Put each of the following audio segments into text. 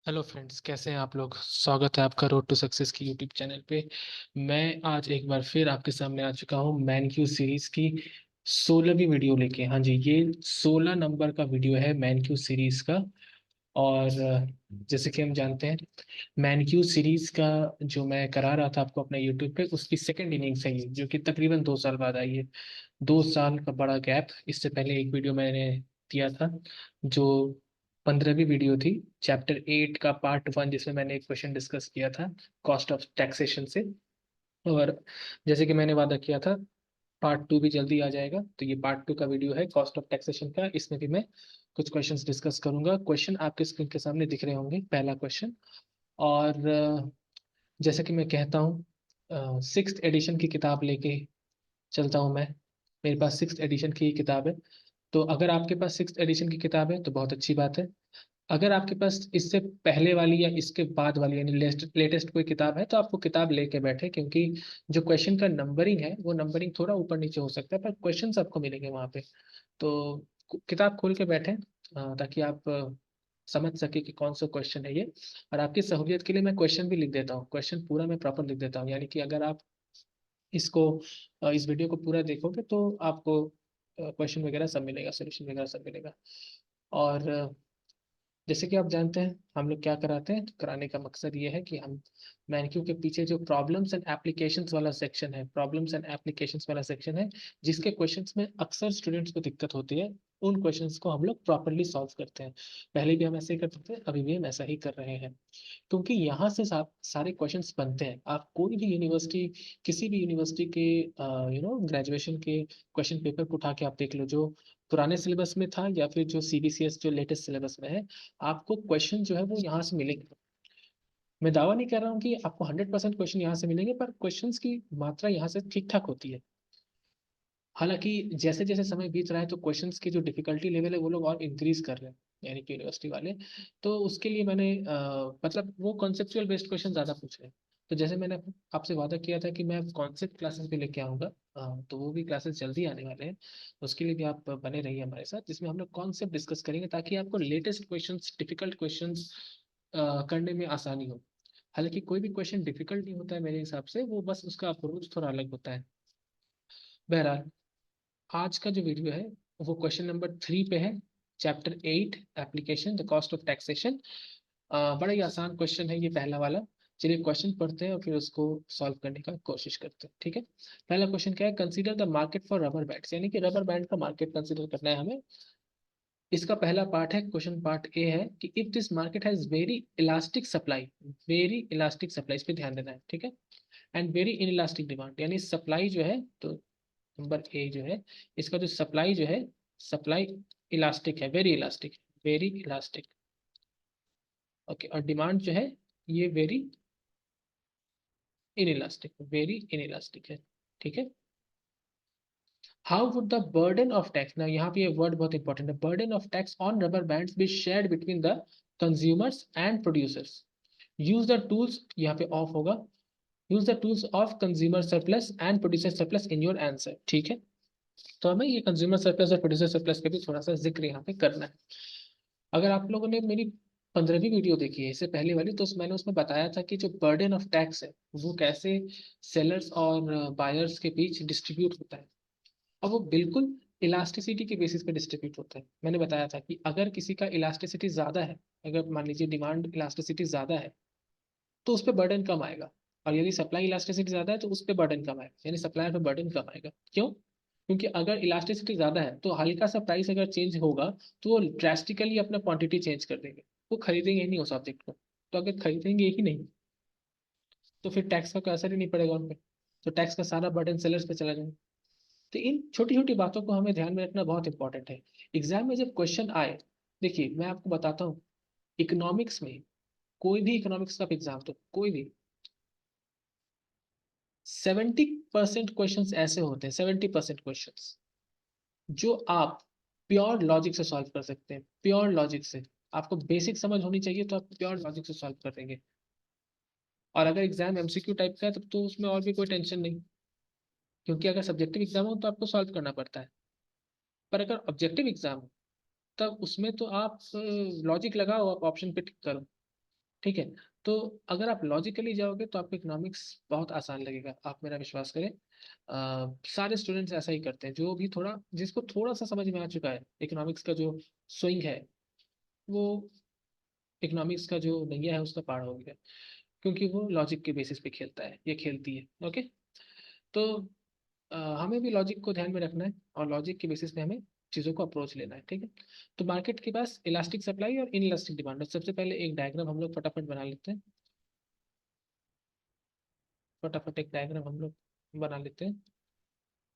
Hello friends, कैसे हैं आप लोग। स्वागत है आपका रोड टू सक्सेस की यूट्यूब चैनल पे। मैं आज एक बार फिर आपके सामने आ चुका हूँ मैन क्यू सीरीज की 16वीं वीडियो लेके। हाँ जी, ये 16 नंबर का वीडियो है मैन क्यू सीरीज का। और जैसे कि हम जानते हैं, मैन क्यू सीरीज का जो मैं करा रहा था आपको अपने यूट्यूब पे, उसकी सेकंड इनिंग्स है ये, जो कि तकरीबन 2 साल बाद आई है। 2 साल का बड़ा गैप। इससे पहले एक वीडियो मैंने दिया था जो 15वीं वीडियो थी, चैप्टर 8 का पार्ट 1, जिसमें मैंने एक क्वेश्चन डिस्कस किया था कॉस्ट ऑफ टैक्सेशन से। और जैसे कि मैंने वादा किया था, पार्ट 2 भी जल्दी आ जाएगा। तो ये पार्ट 2 का वीडियो है कॉस्ट ऑफ टैक्सेशन का। इसमें भी मैं कुछ क्वेश्चंस डिस्कस करूंगा। क्वेश्चन आपके स्क्रीन के सामने दिख रहे होंगे। पहला क्वेश्चन। और जैसा कि मैं कहता हूँ, 6th एडिशन की किताब लेके चलता हूँ मैं। मेरे पास 6th एडिशन की किताब है। तो अगर आपके पास 6th एडिशन की किताब है तो बहुत अच्छी बात है। अगर आपके पास इससे पहले वाली या इसके बाद वाली यानी लेटेस्ट कोई किताब है तो आपको किताब लेके बैठे, क्योंकि जो क्वेश्चन का नंबरिंग है वो नंबरिंग थोड़ा ऊपर नीचे हो सकता है, पर क्वेश्चन आपको मिलेंगे वहां पे। तो किताब खोल के बैठे ताकि आप समझ सके कि कौन सा क्वेश्चन है ये। और आपकी सहूलियत के लिए मैं क्वेश्चन भी लिख देता हूँ, क्वेश्चन पूरा मैं प्रॉपर लिख देता हूँ, यानी कि अगर आप इसको इस वीडियो को पूरा देखोगे तो आपको क्वेश्चन वगैरह सब मिलेगा, सोल्यूशन वगैरह सब मिलेगा। और जैसे कि आप जानते हैं हम लोग क्या कराते हैं, तो कराने का मकसद ये है कि हम मैनक्यू के पीछे जो प्रॉब्लम्स एंड एप्लीकेशंस वाला सेक्शन है, प्रॉब्लम्स एंड एप्लीकेशंस वाला सेक्शन है, जिसके क्वेश्चंस में अक्सर स्टूडेंट्स को दिक्कत होती है, उन क्वेश्चंस को हम लोग प्रॉपरली सॉल्व करते हैं। पहले भी हम ऐसे ही करते थे, अभी भी हम ऐसा ही कर रहे हैं। क्योंकि यहाँ से सारे क्वेश्चंस बनते हैं। आप कोई भी यूनिवर्सिटी, किसी भी यूनिवर्सिटी के ग्रेजुएशन के क्वेश्चन पेपर को उठा के आप देख लो, जो पुराने सिलेबस में था या फिर जो सीबीसीएस जो लेटेस्ट सिलेबस में है, आपको क्वेश्चन जो है वो यहाँ से मिलेंगे। मैं दावा नहीं कर रहा हूँ कि आपको 100% क्वेश्चन यहाँ से मिलेंगे, पर क्वेश्चंस की मात्रा यहाँ से ठीक ठाक होती है। हालांकि जैसे जैसे समय बीत रहा है तो क्वेश्चंस की जो डिफिकल्टी लेवल है वो लोग और इंक्रीज कर रहे हैं, यानी कि यूनिवर्सिटी वाले। तो उसके लिए मैंने मतलब वो कॉन्सेप्चुअल बेस्ड क्वेश्चन ज्यादा पूछ रहे हैं। तो जैसे मैंने आपसे वादा किया था कि मैं कॉन्सेप्ट क्लासेस भी लेके आऊंगा, तो वो भी क्लासेस जल्दी आने वाले हैं। उसके लिए भी आप बने रहिए हमारे साथ, जिसमें हम लोग कॉन्सेप्ट डिस्कस करेंगे ताकि आपको लेटेस्ट क्वेश्चंस, डिफिकल्ट क्वेश्चंस करने में आसानी हो। हालांकि कोई भी क्वेश्चन डिफिकल्ट नहीं होता है मेरे हिसाब से, वो बस उसका अप्रोच थोड़ा अलग होता है। बहरहाल, आज का जो वीडियो है वो क्वेश्चन नंबर 3 पे है। Chapter 8, application the cost of taxation. बड़ा ही आसान क्वेश्चन है ये पहला वाला। चलिए क्वेश्चन पढ़ते हैं और फिर उसको सॉल्व करने का कोशिश करते हैं, ठीक है। पहला क्वेश्चन क्या है, consider the market for rubber bands, यानी कि रबर बैंड का मार्केट कंसीडर करना है हमें। इसका पहला पार्ट है, क्वेश्चन पार्ट ए है कि if this market has very elastic supply, very elastic supply, इस पे ध्यान देना है, ठीक है। And very in elastic demand, यानी सप्लाई जो है, तो नंबर ए जो है, इसका जो सप्लाई जो है, सप्लाई इलास्टिक है, very elastic, very elastic. Okay, और डिमांड जो है ये very in elastic, very in elastic है, ठीक है। How would the burden of tax, ना यहाँ पे ये वर्ड बहुत इंपॉर्टेंट है, burden of tax on rubber bands be shared between the consumers and producers. Use the tools, यहाँ पे ऑफ होगा, use the tools of consumer surplus and producer surplus in your answer, ठीक है। तो हमें ये कंज्यूमर सरप्लस और producer surplus का भी थोड़ा सा जिक्र यहाँ पे करना है। अगर आप लोगों ने मेरी 15वीं वीडियो देखी है, इससे पहले वाली, तो मैंने उसमें बताया था कि जो बर्डन ऑफ टैक्स है वो कैसे सेलर्स और बायर्स के बीच डिस्ट्रीब्यूट होता है। अब वो बिल्कुल इलास्टिसिटी के बेसिस पे डिस्ट्रीब्यूट होता है। मैंने बताया था कि अगर किसी का इलास्टिसिटी ज्यादा है, अगर मान लीजिए डिमांड इलास्टिसिटी ज्यादा है, तो उस पर बर्डन कम आएगा। और यदि सप्लाई इलास्टिसिटी ज्यादा है तो उस पर बर्डन कम आएगा, यानी सप्लायर पे बर्डन कम आएगा। क्यों? क्योंकि अगर इलास्टिसिटी ज्यादा है तो हल्का सा प्राइस अगर चेंज होगा तो वो ड्रेस्टिकली अपना क्वांटिटी चेंज कर देंगे, वो खरीदेंगे ही नहीं उस ऑब्जेक्ट को। तो अगर खरीदेंगे ही नहीं तो फिर टैक्स का कोई असर ही नहीं पड़ेगा उन पे, तो टैक्स का सारा बर्डन सेलर्स पे चला जाएगा। तो इन छोटी छोटी बातों को हमें ध्यान में रखना बहुत इंपॉर्टेंट है। एग्जाम में जब क्वेश्चन आए, देखिए मैं आपको बताता हूँ, इकोनॉमिक्स में, कोई भी इकोनॉमिक्स का एग्जाम, तो कोई भी 70% क्वेश्चन ऐसे होते हैं, 70% क्वेश्चन जो आप प्योर लॉजिक से सॉल्व कर सकते हैं, प्योर लॉजिक से। आपको बेसिक समझ होनी चाहिए तो आप प्योर लॉजिक से सॉल्व कर देंगे। और अगर एग्जाम एमसीक्यू टाइप का है तब तो उसमें और भी कोई टेंशन नहीं, क्योंकि अगर सब्जेक्टिव एग्जाम हो तो आपको सॉल्व करना पड़ता है। पर अगर ऑब्जेक्टिव एग्जाम हो तब उसमें तो आप लॉजिक लगाओ, आप ऑप्शन पे टिक करो। ठीक है। तो अगर आप लॉजिकली जाओगे तो आपको इकोनॉमिक्स बहुत आसान लगेगा, आप मेरा विश्वास करें। सारे स्टूडेंट्स ऐसा ही करते हैं, जो भी थोड़ा जिसको थोड़ा सा समझ में आ चुका है इकोनॉमिक्स का जो स्विंग है, वो इकोनॉमिक्स का जो नैया है उसका पार हो गया, क्योंकि वो लॉजिक के बेसिस पे खेलता है, ये खेलती है। ओके। तो हमें भी लॉजिक को ध्यान में रखना है और लॉजिक के बेसिस पे हमें चीज़ों को अप्रोच लेना है। ठीक है। तो मार्केट के पास इलास्टिक सप्लाई और इन इलास्टिक डिमांड है। सबसे पहले एक डायग्राम हम लोग फटाफट बना लेते हैं, फटाफट एक डायग्राम हम लोग बना लेते हैं।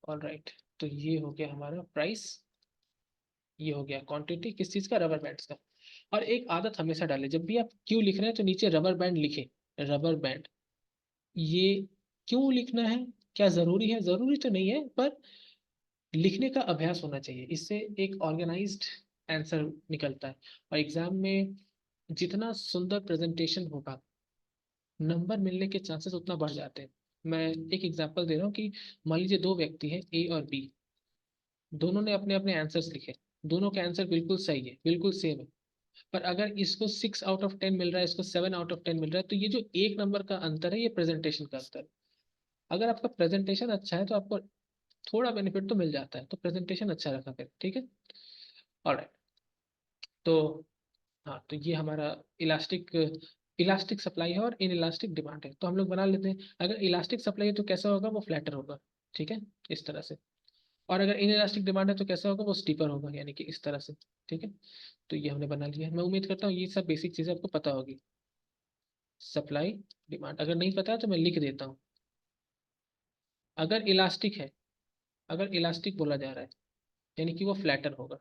All right. तो ये हो गया हमारा प्राइस, ये हो गया क्वांटिटी किस चीज़ का, रबर बैंड्स का। और एक आदत हमेशा डालें, जब भी आप क्यू लिख रहे हैं तो नीचे रबर बैंड लिखें। रबर बैंड, ये क्यों लिखना है, क्या ज़रूरी है, ज़रूरी तो नहीं है, पर लिखने का अभ्यास होना चाहिए। इससे एक ऑर्गेनाइज्ड आंसर निकलता है, और एग्जाम में जितना सुंदर प्रेजेंटेशन होगा, नंबर मिलने के चांसेस उतना बढ़ जाते हैं। मैं एक एग्जांपल दे रहा हूँ कि मान लीजिए दो व्यक्ति हैं, ए और बी, दोनों ने अपने अपने आंसर्स लिखे, दोनों के आंसर बिल्कुल सही है, बिल्कुल सेम है। पर अगर इसको 6 आउट ऑफ 10 मिल रहा है, इसको 7 आउट ऑफ 10 मिल रहा है, तो ये जो एक नंबर का अंतर है, ये प्रेजेंटेशन का अंतर है। अगर आपका प्रेजेंटेशन अच्छा है तो आपको थोड़ा बेनिफिट तो मिल जाता है, तो प्रेजेंटेशन अच्छा रखा करें। ठीक है। ऑलराइट। तो हाँ, तो ये हमारा इलास्टिक इलास्टिक सप्लाई है और इन इलास्टिक डिमांड है। तो हम लोग बना लेते हैं, अगर इलास्टिक सप्लाई है तो कैसा होगा, वो फ्लैटर होगा। ठीक है, इस तरह से। और अगर इन इलास्टिक डिमांड है तो कैसा होगा, वो स्टीपर होगा, यानी कि इस तरह से। ठीक है। तो ये हमने बना लिया है। मैं उम्मीद करता हूँ ये सब बेसिक चीज़ें आपको पता होगी। सप्लाई डिमांड अगर नहीं पता है तो मैं लिख देता हूँ। अगर इलास्टिक है, अगर इलास्टिक बोला जा रहा है, यानी कि वो फ्लैटर होगा।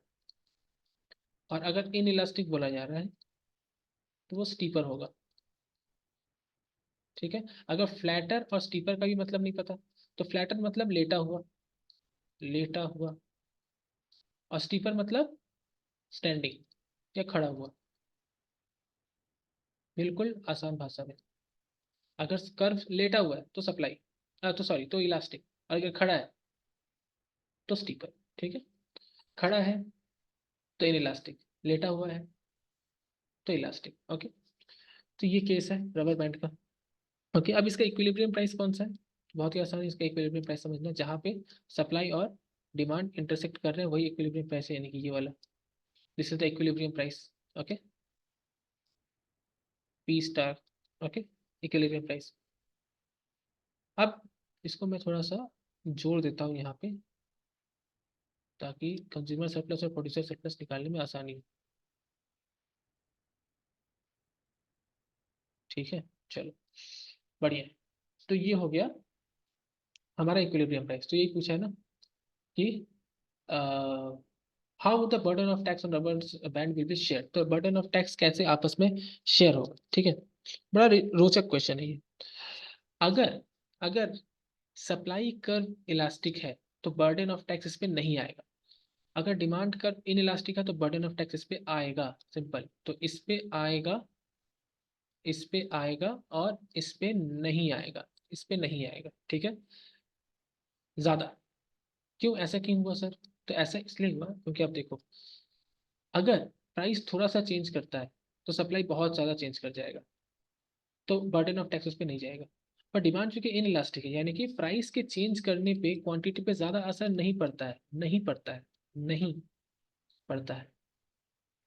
और अगर इन इलास्टिक बोला जा रहा है तो वो स्टीपर होगा। ठीक है। अगर फ्लैटर और स्टीपर का भी मतलब नहीं पता, तो फ्लैटर मतलब लेटा हुआ, लेटा हुआ, और स्टीपर मतलब स्टैंडिंग या खड़ा हुआ। बिल्कुल आसान भाषा में, अगर कर्व लेटा हुआ है तो सप्लाई, तो सॉरी, तो इलास्टिक, और अगर खड़ा है तो स्टीपर। ठीक है। खड़ा है तो इन इलास्टिक, लेटा हुआ है तो इलास्टिक। ओके। तो ये केस है रबर बैंड का। ओके। अब इसका इक्विलिब्रियम प्राइस कौन सा है, बहुत ही आसान है इसका इक्विलिब्रियम प्राइस समझना। जहाँ पे सप्लाई और डिमांड इंटरसेक्ट कर रहे हैं वही इक्विलिब्रियम प्राइस है, यानी कि ये वाला, this is the equilibrium price. Okay. P star. Okay. Equilibrium price. अब इसको मैं थोड़ा सा जोड़ देता हूँ यहाँ पे, ताकि कंज्यूमर सरप्लस और प्रोड्यूसर सरप्लस निकालने में आसानी हो। ठीक है। चलो, बढ़िया। तो ये हो गया हमारा इक्विलिब्रियम प्राइस। तो यही पूछा है ना कि how the burden of tax on rubber band will be share. तो बर्डन ऑफ टैक्स कैसे आपस में शेयर होगा। ठीक है। बड़ा रोचक क्वेश्चन है ये। अगर अगर सप्लाई कर्व इलास्टिक है तो बर्डन ऑफ टैक्स इस पे नहीं आएगा। अगर डिमांड कर्व इन इलास्टिक है तो बर्डन ऑफ टैक्स इस पे आएगा। सिंपल। तो इस पे आएगा, इस पे आएगा, और इस पे नहीं आएगा, इस पे नहीं आएगा। ठीक है। ज्यादा, क्यों, ऐसा क्यों हुआ सर। तो ऐसा इसलिए हुआ क्योंकि आप देखो, अगर प्राइस थोड़ा सा चेंज करता है तो सप्लाई बहुत ज़्यादा चेंज कर जाएगा, तो बर्डन ऑफ टैक्स उस पर नहीं जाएगा। पर डिमांड चूंकि इन इलास्टिक है, यानी कि प्राइस के चेंज करने पे क्वांटिटी पे ज़्यादा असर नहीं पड़ता है, नहीं पड़ता है, नहीं पड़ता है।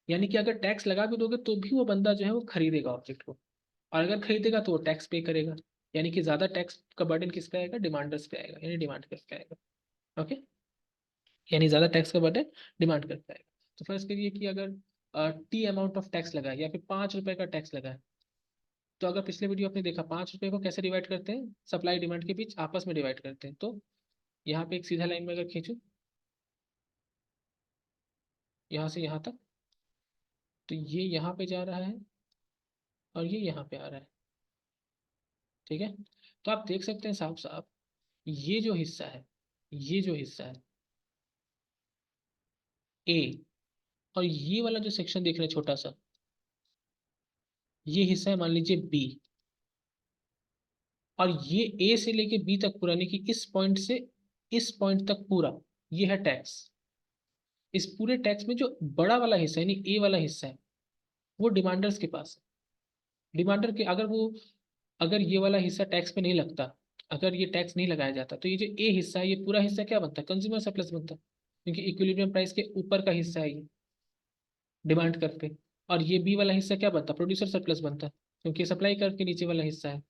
यानी कि अगर टैक्स लगा भी दोगे तो भी वो बंदा जो है वो खरीदेगा ऑब्जेक्ट को, और अगर खरीदेगा तो वो टैक्स पे करेगा। यानी कि ज़्यादा टैक्स का बर्डन किस पे आएगा, डिमांडर्स पे आएगा, यानी डिमांड पे आएगा। ओके। यानी ज़्यादा टैक्स का बर्डन डिमांड करता है। तो फर्स्ट करिए कि अगर टी अमाउंट ऑफ टैक्स लगा है, या फिर 5 रुपए का टैक्स लगा है, तो अगर पिछले वीडियो आपने देखा, 5 रुपए को कैसे डिवाइड करते हैं, सप्लाई डिमांड के बीच आपस में डिवाइड करते हैं। तो यहाँ पे एक सीधा लाइन में अगर खींचूं यहाँ से यहाँ तक, तो ये यहाँ पे जा रहा है और ये यहाँ पे आ रहा है। ठीक है। तो आप देख सकते हैं साफ साफ, ये जो हिस्सा है, ये जो हिस्सा है ए, और ये वाला जो सेक्शन देख रहे हैं छोटा सा, ये हिस्सा है मान लीजिए बी, और ये ए से लेके बी तक पूरा, यानी कि इस पॉइंट से इस पॉइंट तक पूरा, ये है टैक्स। इस पूरे टैक्स में जो बड़ा वाला हिस्सा है, यानी ए वाला हिस्सा है, वो डिमांडर्स के पास है। डिमांडर के अगर ये वाला हिस्सा टैक्स पे नहीं लगता, अगर ये टैक्स नहीं लगाया जाता, तो ये जो ए हिस्सा है, ये पूरा हिस्सा क्या बनता है? कंज्यूमर सरप्लस बनता, क्योंकि इक्विलिब्रियम प्राइस के ऊपर का हिस्सा है ये डिमांड कर पे। और ये बी वाला हिस्सा क्या बनता? प्रोड्यूसर सरप्लस बनता, क्योंकि सप्लाई कर के नीचे वाला हिस्सा है,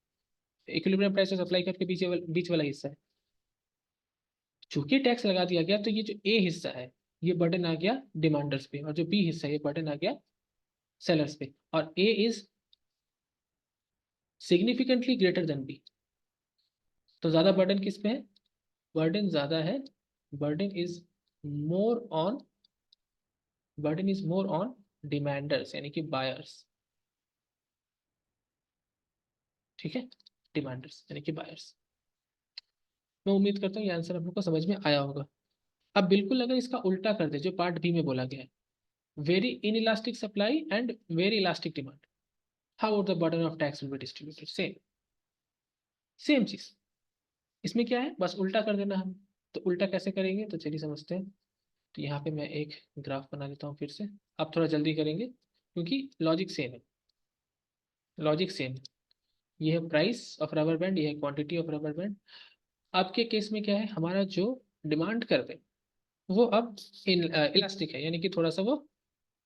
इक्विलिब्रियम प्राइस और सप्लाई कर के बीच वाला हिस्सा है। चूंकि टैक्स लगा दिया गया, तो ये जो ए हिस्सा है ये बर्डन आ गया डिमांडर्स पे, और जो बी हिस्सा है ये बर्डन आ गया सेलर्स पे। और A is significantly greater than B, तो ज्यादा बर्डन किस पे है? बर्डन ज्यादा है, burden is more on burden is more on demanders, यानी कि बायर्स। ठीक है, डिमांडर्स यानी कि बायर्स। मैं उम्मीद करता हूँ ये आंसर आप लोग को समझ में आया होगा। अब बिल्कुल अगर इसका उल्टा कर दे, जो पार्ट बी में बोला गया है, very inelastic supply and very elastic demand, how the burden of tax will be distributed? Same same चीज। इसमें क्या है, बस उल्टा कर देना हम। तो उल्टा कैसे करेंगे, तो चलिए समझते हैं। तो यहाँ पे मैं एक ग्राफ बना लेता हूँ फिर से। आप थोड़ा जल्दी करेंगे क्योंकि लॉजिक सेम है, लॉजिक सेम है। ये है प्राइस ऑफ रबर बैंड, ये है क्वांटिटी ऑफ रबर बैंड। आपके केस में क्या है, हमारा जो डिमांड कर दे वो अब इलास्टिक है, यानी कि थोड़ा सा वो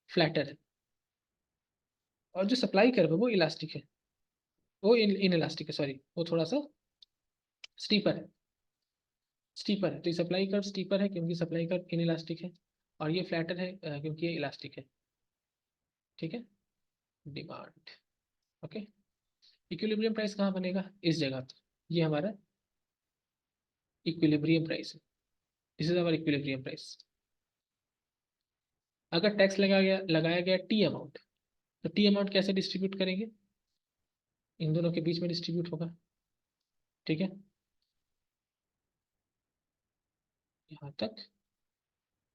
फ्लैटर है। और जो सप्लाई कर वो इलास्टिक है, वो इन इलास्टिक है, सॉरी, वो थोड़ा सा स्टीपर है। स्टीपर है, तो ये सप्लाई कर्व स्टीपर है क्योंकि सप्लाई कर्व इन इलास्टिक है। और ये फ्लैटर है क्योंकि ये इलास्टिक है। ठीक है, डिमांड। ओके, इक्विलिब्रियम प्राइस कहाँ बनेगा? इस जगह पर। ये हमारा इक्विलिब्रियम प्राइस है, this is our equilibrium price. अगर टैक्स लगाया गया टी अमाउंट, तो टी अमाउंट कैसे डिस्ट्रीब्यूट करेंगे? इन दोनों के बीच में डिस्ट्रीब्यूट होगा। ठीक है, यहाँ तक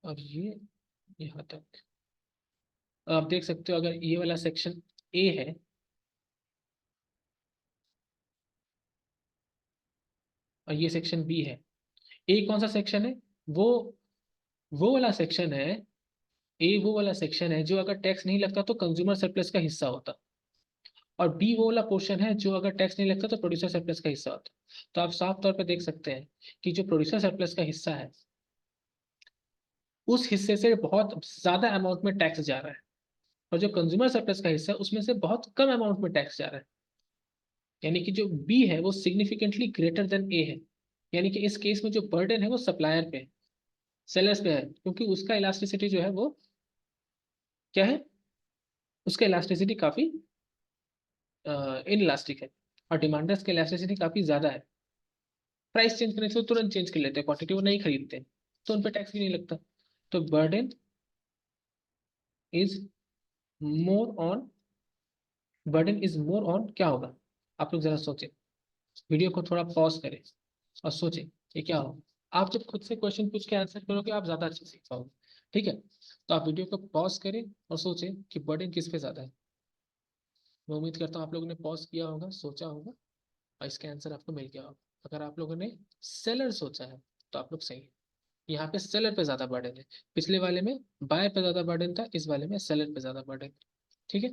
और ये यहाँ तक। आप देख सकते हो, अगर ये वाला सेक्शन ए है और ये सेक्शन बी है, ए कौन सा सेक्शन है? वो वो वाला सेक्शन है, ए वो वाला सेक्शन है जो अगर टैक्स नहीं लगता तो कंज्यूमर सरप्लस का हिस्सा होता। और बी वो वाला पोर्शन है जो अगर टैक्स नहीं लगता तो प्रोड्यूसर सरप्लस का हिस्सा होता। तो आप साफ तौर पर देख सकते हैं कि जो प्रोड्यूसर सरप्लस का हिस्सा है, उस हिस्से से बहुत ज्यादा अमाउंट में टैक्स जा रहा है, और जो कंज्यूमर सरप्लस का हिस्सा है उसमें से बहुत कम अमाउंट में टैक्स जा रहा है। यानी कि जो बी है वो सिग्निफिकेंटली ग्रेटर देन ए है। यानी कि इस केस में जो बर्डन है वो सप्लायर पे है, सेलर्स पे है, क्योंकि उसका इलास्टिसिटी जो है वो क्या है, उसका इलास्टिसिटी काफी इन इलास्टिक है। और डिमांडर्स की इलास्टिसिटी काफी ज्यादा है। प्राइस चेंज करने से वो तुरंत चेंज कर लेते हैं, क्वांटिटी वो नहीं खरीदते हैं, तो उन पर टैक्स भी नहीं लगता। तो is more on burden is more on क्या होगा? आप लोग जरा सोचें, वीडियो को थोड़ा पॉज करें और सोचें ये क्या होगा। आप जब खुद से क्वेश्चन पूछ के आंसर करोगे आप ज्यादा अच्छे सीख पाओगे। ठीक है, तो आप वीडियो को पॉज करें और सोचें कि बर्डन किस पे ज्यादा है। मैं उम्मीद करता हूँ आप लोगों ने पॉज किया होगा, सोचा होगा, और इसका आंसर आपको मिल गया होगा। अगर आप लोगों ने सेलर सोचा है तो आप लोग सही है। यहाँ पे सेलर पे ज्यादा बर्डन है, पिछले वाले में बायर पे ज्यादा बर्डन था, इस वाले में सेलर पे ज्यादा बर्डन। ठीक है,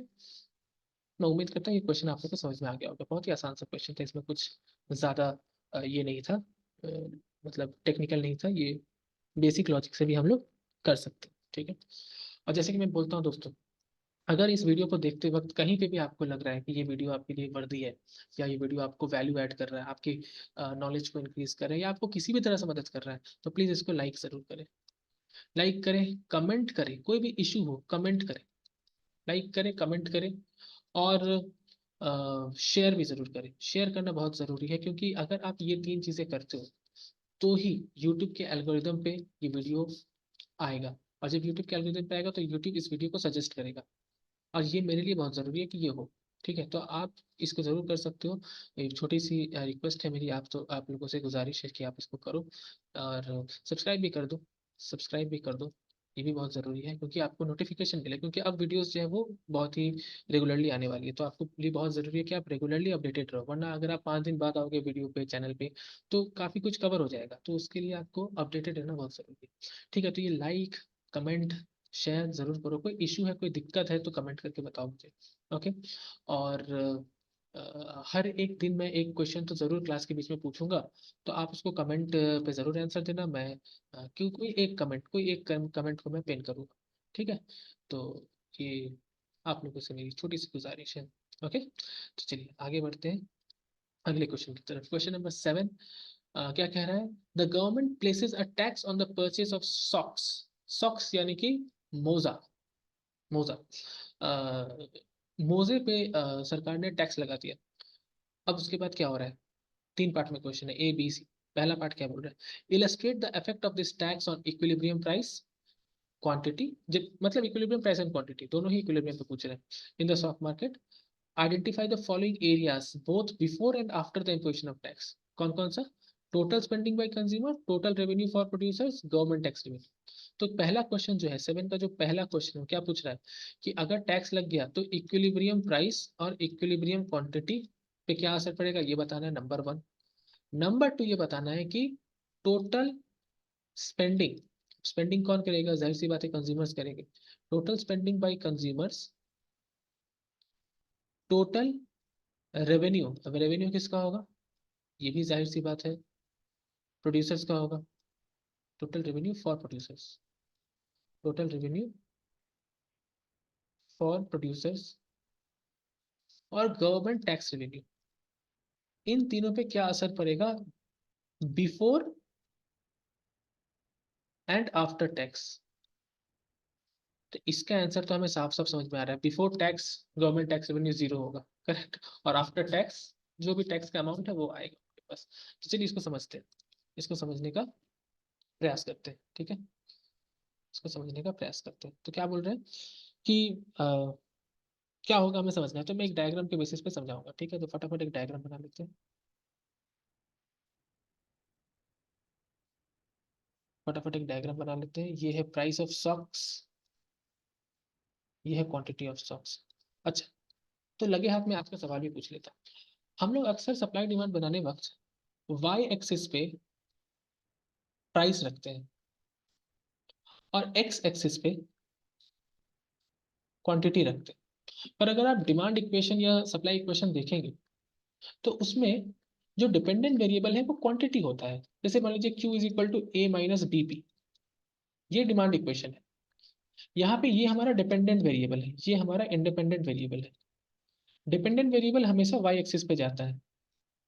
मैं उम्मीद करता हूँ ये क्वेश्चन आप लोग को समझ में आ गया होगा। बहुत ही आसान सा क्वेश्चन था, इसमें कुछ ज्यादा ये नहीं था, मतलब टेक्निकल नहीं था ये, बेसिक लॉजिक से भी हम लोग कर सकते हैं। ठीक है, और जैसे कि मैं बोलता हूँ दोस्तों, अगर इस वीडियो को देखते वक्त कहीं पे भी आपको लग रहा है कि ये वीडियो आपके लिए वर्दी है, या ये वीडियो आपको वैल्यू ऐड कर रहा है, आपकी नॉलेज को इंक्रीज कर रहा है, या आपको किसी भी तरह से मदद कर रहा है, तो प्लीज़ इसको लाइक ज़रूर करें। लाइक करें, कमेंट करें, कोई भी इशू हो कमेंट करें, लाइक करें, कमेंट करें, और शेयर भी ज़रूर करें। शेयर करना बहुत ज़रूरी है, क्योंकि अगर आप ये तीन चीज़ें करते हो तो ही यूट्यूब के एल्गोरिदम पे ये वीडियो आएगा। और जब यूट्यूब के एल्गोरिदम पे आएगा तो यूट्यूब इस वीडियो को सजेस्ट करेगा, और ये मेरे लिए बहुत ज़रूरी है कि ये हो। ठीक है, तो आप इसको ज़रूर कर सकते हो। एक छोटी सी रिक्वेस्ट है मेरी, आप तो आप लोगों से गुजारिश है कि आप इसको करो, और सब्सक्राइब भी कर दो, सब्सक्राइब भी कर दो। ये भी बहुत ज़रूरी है क्योंकि आपको नोटिफिकेशन मिले, क्योंकि अब वीडियोस जो है वो बहुत ही रेगुलरली आने वाली है, तो आपको लिए बहुत ज़रूरी है कि आप रेगुलरली अपडेटेड रहो। वरना अगर आप 5 दिन बाद आओगे वीडियो पे, चैनल पे, तो काफ़ी कुछ कवर हो जाएगा, तो उसके लिए आपको अपडेटेड रहना बहुत ज़रूरी है। ठीक है, तो ये लाइक, कमेंट, शेयर जरूर करो। कोई इशू है, कोई दिक्कत है तो कमेंट करके बताओ मुझे। ओके। और हर एक दिन मैं एक क्वेश्चन तो जरूर क्लास के बीच में पूछूंगा, तो आप उसको कमेंट पे जरूर आंसर देना। मैं क्यों कोई एक कमेंट को मैं पिन करूंगा। ठीक है। तो ये आप लोगों से मेरी छोटी सी गुजारिश है। ओके, तो चलिए आगे बढ़ते हैं अगले क्वेश्चन की तरफ। क्वेश्चन नंबर 7 क्या कह रहा है? The government places a tax on the purchase of socks. Socks यानी कि मोजा। मोजा मोजे पे सरकार ने टैक्स लगा दिया। अब उसके बाद क्या हो रहा है? 3 पार्ट में क्वेश्चन है, ए बी सी। पहला पार्ट क्या बोल रहा है? Illustrate the effect of this tax on equilibrium price quantity. जब मतलब इक्विलिब्रियम प्राइस एंड क्वांटिटी दोनों ही इक्विलिब्रियम पे पूछ रहे हैं in the stock market. Identify the following areas both before and after the imposition of tax. कौन कौन सा? Total spending by consumer, total revenue for producers, government tax revenue. तो पहला क्वेश्चन जो है 7 का, जो पहला क्वेश्चन है क्या पूछ रहा है कि अगर टैक्स लग गया तो इक्विलिब्रियम प्राइस और इक्विलिब्रियम क्वांटिटी पे क्या असर पड़ेगा, ये बताना है नंबर 1। नंबर 2 ये बताना है कि टोटल स्पेंडिंग, स्पेंडिंग कौन करेगा? जाहिर सी बात है कंज्यूमर्स करेंगे। Total spending by consumers, total revenue. अब रेवेन्यू किसका होगा? ये भी जाहिर सी बात है प्रोड्यूसर्स का होगा। Total revenue for producers, total revenue for producers और गवर्नमेंट टैक्स रेवेन्यू। इन तीनों पे क्या असर पड़ेगा बिफोर एंड आफ्टर टैक्स? तो इसका आंसर तो हमें साफ साफ समझ में आ रहा है। Before tax government tax revenue zero होगा, करेक्ट। और आफ्टर टैक्स जो भी टैक्स का अमाउंट है वो आएगा आपके पास। तो चलिए इसको समझते हैं, इसको समझने का प्रयास करते हैं। ठीक है, इसको समझने का प्रयास करते हैं। तो क्या बोल रहे हैं कि क्या होगा हमें समझना है, तो मैं एक डायग्राम के बेसिस पे समझाऊंगा। ठीक है, तो फटाफट एक डायग्राम बना लेते हैं। फटाफट एक डायग्राम बना लेते हैं। ये है प्राइस ऑफ स्टॉक्स, ये है क्वांटिटी ऑफ स्टॉक्स। अच्छा, तो लगे हाथ में आपका सवाल भी पूछ लेता हूं। हम लोग अक्सर सप्लाई डिमांड बनाने वक्त वाई एक्सिस पे प्राइस रखते हैं और एक्स एक्सिस पे क्वांटिटी रखते हैं। पर अगर आप डिमांड इक्वेशन या सप्लाई इक्वेशन देखेंगे तो उसमें जो डिपेंडेंट वेरिएबल है वो क्वांटिटी होता है। जैसे मान लीजिए Q is equal to A minus B P, ये डिमांड इक्वेशन है। यहाँ पे ये हमारा डिपेंडेंट वेरिएबल है, ये हमारा इंडिपेंडेंट वेरिएबल है। डिपेंडेंट वेरिएबल हमेशा वाई एक्सिस पे जाता है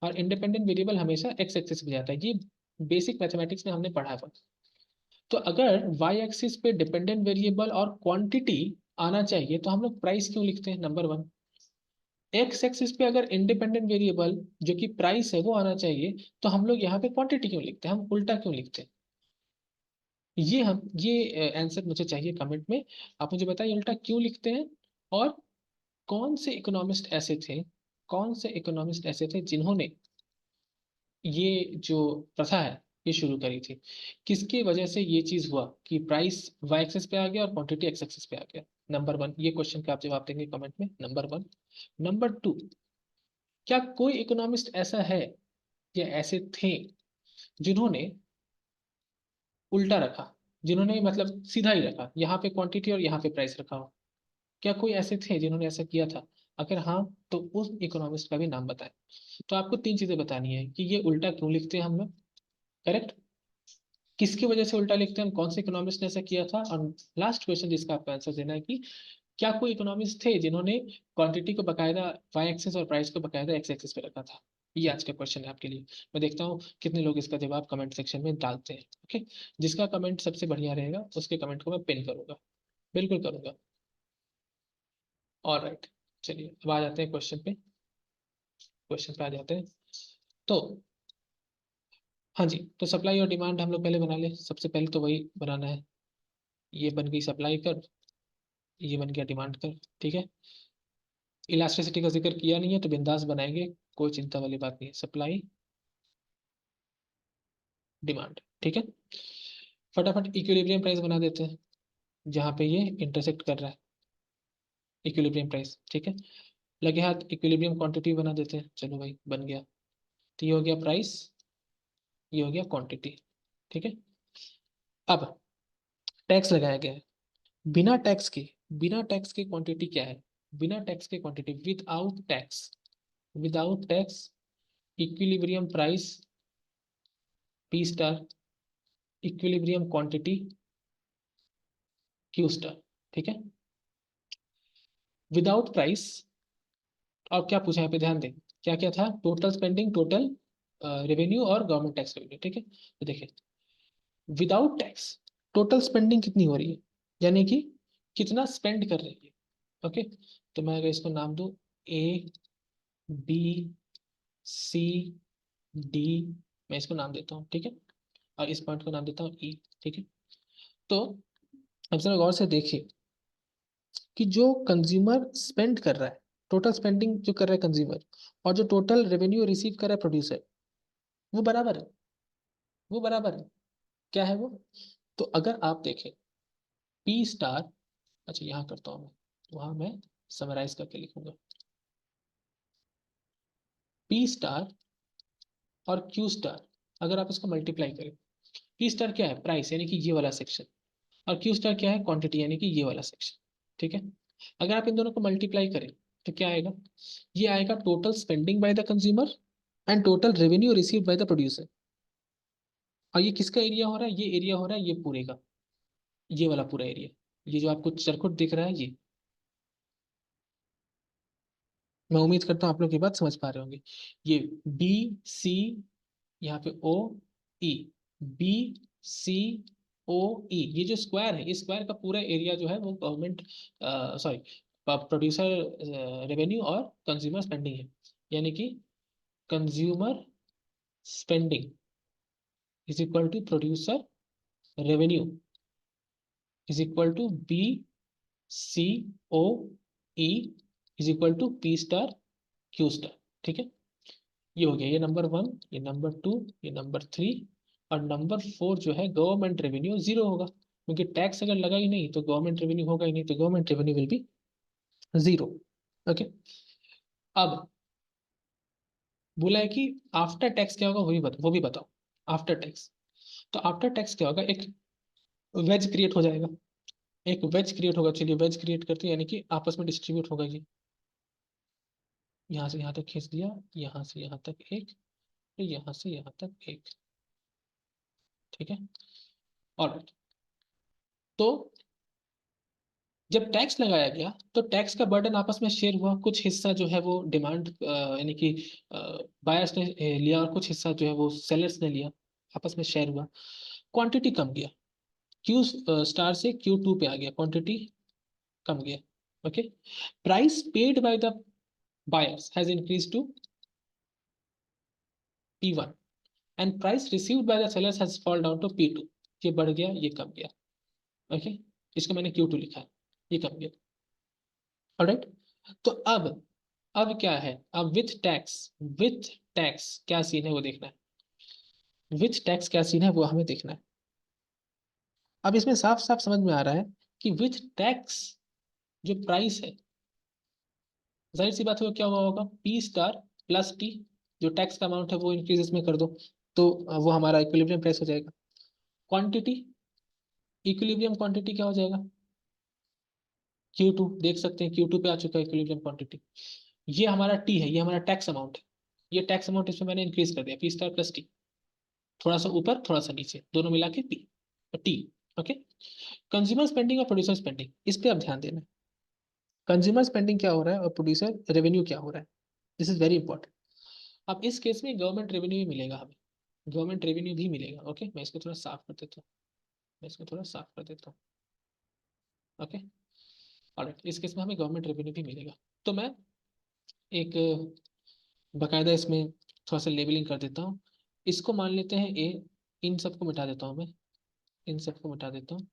और इंडिपेंडेंट वेरिएबल हमेशा एक्स एक्सिस पे जाता है। ये बेसिक मैथमेटिक्स में हमने पढ़ा हुआ। तो अगर वाई एक्सिस पे डिपेंडेंट वेरिएबल और क्वांटिटी आना चाहिए तो हम लोग प्राइस क्यों लिखते हैं? नंबर 1। एक्स एक्सिस पे अगर इंडिपेंडेंट वेरिएबल जो कि प्राइस है वो आना चाहिए तो हम लोग यहाँ पे क्वांटिटी क्यों लिखते हैं? हम उल्टा क्यों लिखते हैं? ये आंसर मुझे चाहिए कमेंट में। आप मुझे बताइए उल्टा क्यों लिखते हैं। और कौन से इकोनॉमिस्ट ऐसे थे, कौन से इकोनॉमिस्ट ऐसे थे जिन्होंने ये जो प्रथा है ये शुरू करी थी? किसकी वजह से ये चीज हुआ कि प्राइस वाई एक्सिस पे आ गया और क्वांटिटी एक्स एक्सिस पे आ गया? नंबर 1, ये क्वेश्चन का आप जवाब देंगे कमेंट में, नंबर 1। नंबर 2, क्या कोई इकोनॉमिस्ट ऐसा है या ऐसे थे जिन्होंने उल्टा रखा, जिन्होंने मतलब सीधा ही रखा, यहाँ पे क्वांटिटी और यहाँ पे प्राइस रखा हो? क्या कोई ऐसे थे जिन्होंने ऐसा किया था? अगर हाँ तो उस इकोनॉमिस्ट का भी नाम बताएं। तो आपको 3 चीजें बतानी है कि ये उल्टा क्यों लिखते हैं हम लोग, करेक्ट, किसकी वजह से उल्टा लिखते हैं हम, कौन से इकोनॉमिस्ट ने ऐसा किया था, और लास्ट क्वेश्चन जिसका आपको आंसर देना है कि क्या कोई इकोनॉमिस्ट थे जिन्होंने क्वांटिटी को बकायदा वाई एक्सिस और प्राइस को बकायदा एक्स एक्सिस पे रखा था? ये आज का क्वेश्चन है आपके लिए। मैं देखता हूँ कितने लोग इसका जवाब कमेंट सेक्शन में डालते हैं। ओके, जिसका कमेंट सबसे बढ़िया रहेगा उसके कमेंट को मैं पिन करूंगा, बिल्कुल करूंगा। ऑलराइट, चलिए अब आ जाते हैं क्वेश्चन पे। क्वेश्चन पे आ जाते हैं। तो हाँ जी, तो सप्लाई और डिमांड हम लोग पहले बना ले। सबसे पहले तो वही बनाना है। ये बन गई सप्लाई कर, ये बन गया डिमांड कर। ठीक है, इलास्टिसिटी का जिक्र किया नहीं है तो बिंदास बनाएंगे, कोई चिंता वाली बात नहीं है। सप्लाई डिमांड, ठीक है। फटाफट इक्विलिब्रियम प्राइस बना देते हैं जहाँ पे ये इंटरसेक्ट कर रहा है, इक्विलिब्रियम प्राइस। ठीक है, लगे हाथ इक्विलिब्रियम क्वांटिटी बना देते हैं। चलो भाई बन गया। तो ये हो गया प्राइस, ये हो गया क्वांटिटी। ठीक है, अब टैक्स लगाया गया है। बिना टैक्स के, बिना टैक्स के क्वांटिटी क्या है? बिना टैक्स के quantity, without tax, without tax, equilibrium price P star, equilibrium quantity Q star. ठीक है, विदाउट प्राइस। अब क्या पूछा यहाँ पे, ध्यान दें, क्या क्या था? टोटल स्पेंडिंग, टोटल रेवेन्यू और गवर्नमेंट टैक्स रेवेन्यू। ठीक है, तो देखिए विदाउट टैक्स टोटल स्पेंडिंग कितनी हो रही है, यानी कि कितना स्पेंड कर रही है। ओके, तो मैं अगर इसको नाम दूं ए बी सी डी, मैं इसको नाम देता हूँ। ठीक है, और इस पॉइंट को नाम देता हूँ ई। ठीक है, तो अब जरा गौर से देखिए कि जो कंज्यूमर स्पेंड कर रहा है, टोटल स्पेंडिंग जो कर रहा है कंज्यूमर, और जो टोटल रेवेन्यू रिसीव कर रहा है प्रोड्यूसर, वो बराबर है, वो बराबर है। क्या है वो? तो अगर आप देखें पी स्टार, अच्छा यहाँ करता हूँ मैं, वहां मैं समराइज करके लिखूंगा, पी स्टार और क्यू स्टार, अगर आप इसको मल्टीप्लाई करें, पी स्टार क्या है? प्राइस, यानी कि ये वाला सेक्शन, और क्यू स्टार क्या है? क्वांटिटी, यानी कि ये वाला सेक्शन। ठीक है, अगर आप इन दोनों को मल्टीप्लाई करें तो क्या आएगा? ये आएगा total spending bye the consumer and total revenue received by the producer. और ये किसका एरिया हो रहा है? ये एरिया हो रहा है ये पूरे का, ये वाला पूरा एरिया, ये जो आपको चरखुट दिख रहा है ये। मैं उम्मीद करता हूँ आप लोग ये बात समझ पा रहे होंगे। ये बी सी, यहाँ पे ओ ई, बी सी ओ ई, ये जो स्क्वायर है, इस स्क्वायर का पूरा एरिया जो है वो गवर्नमेंट, सॉरी, प्रोड्यूसर रेवेन्यू और कंज्यूमर स्पेंडिंग है। यानी कि consumer spending is equal to producer revenue is equal to B C O E is equal to P star Q star. ठीक है, ये हो गया, ये नंबर वन, ये नंबर टू, ये नंबर थ्री, और नंबर फोर जो है गवर्नमेंट रेवेन्यू जीरो होगा, क्योंकि टैक्स अगर लगा ही नहीं तो गवर्नमेंट रेवेन्यू होगा ही नहीं, तो government revenue will be zero. Okay, अब बोला है कि आफ्टर टैक्स क्या होगा, वो भी बताओ। आफ्टर टैक्स, तो आफ्टर टैक्स क्या होगा? एक वेज क्रिएट हो जाएगा, एक वेज क्रिएट होगा। चलिए वेज क्रिएट करते हैं, यानी कि आपस में डिस्ट्रीब्यूट होगा ये, यहाँ से यहाँ तक खींच दिया, यहाँ से यहाँ तक एक, फिर यहाँ से यहाँ तक एक। ठीक है, और तो जब टैक्स लगाया गया तो टैक्स का बर्डन आपस में शेयर हुआ, कुछ हिस्सा जो है वो डिमांड, यानी कि बायर्स ने लिया, और कुछ हिस्सा जो है वो सेलर्स ने लिया, आपस में शेयर हुआ। क्वांटिटी कम गया, क्यू स्टार से क्यू टू पे आ गया, क्वांटिटी कम गया। Okay, price paid by the buyers has increase to P one and price received by the sellers has fall down to P two. ये बढ़ गया, ये कम गया। ओके, इसको मैंने क्यू टू लिखा है, ये कम गया। ऑलराइट, तो अब क्या है? अब विथ टैक्स क्या सीन है वो देखना है, विथ टैक्स क्या सीन है वो हमें देखना है। अब इसमें साफ साफ समझ में आ रहा है कि विथ टैक्स जो प्राइस है, जाहिर सी बात है वो क्या हुआ होगा, पी स्टार प्लस टी, जो टैक्स का अमाउंट है वो इंक्रीज इसमें कर दो, तो वो हमारा इक्विलिब्रियम प्राइस हो जाएगा। क्वांटिटी, इक्विलिब्रियम क्वांटिटी क्या हो जाएगा? क्यू टू, देख सकते हैं क्यू टू पे आ चुका है इक्विलिब्रियम क्वांटिटी। ये हमारा टी है, ये हमारा टैक्स अमाउंट है, ये टैक्स अमाउंट इसमें मैंने इंक्रीज कर दिया, पी स्टार प्लस टी, थोड़ा सा ऊपर थोड़ा सा नीचे, दोनों मिला के P, T. Okay, consumer spending और प्रोड्यूसर स्पेंडिंग, इस पे अब ध्यान देना। कंज्यूमर स्पेंडिंग क्या हो रहा है और प्रोड्यूसर रेवेन्यू क्या हो रहा है, दिस इज वेरी इंपॉर्टेंट। अब इस केस में गवर्नमेंट रेवेन्यू भी मिलेगा हमें, गवर्नमेंट रेवेन्यू भी मिलेगा। ओके, मैं इसको थोड़ा साफ कर देता हूँ, मैं इसको थोड़ा साफ कर देता हूँ। ओके, ऑलराइट, इस केस में हमें गवर्नमेंट रेवेन्यू भी मिलेगा। तो मैं एक बकायदा इसमें थोड़ा सा लेबलिंग कर देता हूँ, इसको मान लेते हैं ए, इन सबको मिटा देता हूँ मैं, इन सबको मिटा देता हूँ।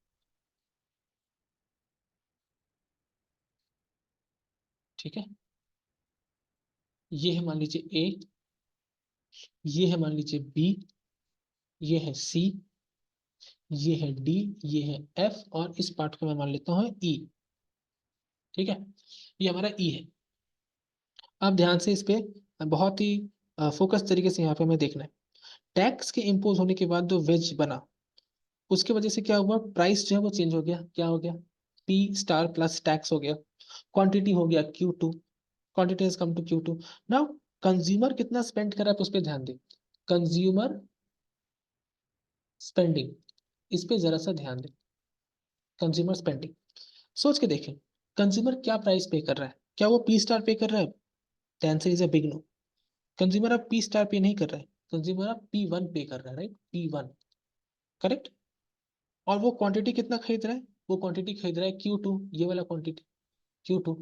ठीक है, ये है मान लीजिए ए, ये है मान लीजिए बी, ये है सी, ये है डी, ये है एफ, और इस पार्ट को मैं मान लेता हूँ ई। ठीक है, ये हमारा ई है। अब ध्यान से इस पे बहुत ही फोकस तरीके से यहाँ पे हमें देखना है। टैक्स के इम्पोज होने के बाद जो वेज बना, उसके वजह से क्या हुआ, प्राइस जो है वो चेंज हो गया। क्या हो गया? पी स्टार प्लस टैक्स हो गया, क्वांटिटी हो गया Q2, quantity has come to Q2। Now consumer कितना स्पेंड कर रहा है उस पर ध्यान दे, कंज्यूमर स्पेंडिंग, इस पे जरा सा ध्यान दे, कंज्यूमर स्पेंडिंग। सोच के देखें, कंज्यूमर क्या प्राइस पे कर रहा है, क्या वो पी स्टार पे कर रहा है? The answer is a big no. Consumer अब पी स्टार पे नहीं कर रहा है, कंज्यूमर अब P1 पे कर रहा है, राइट, P1, करेक्ट। और वो क्वांटिटी कितना खरीद रहा है, वो क्वांटिटी खरीद रहा है Q2, ये वाला क्वांटिटी Q2।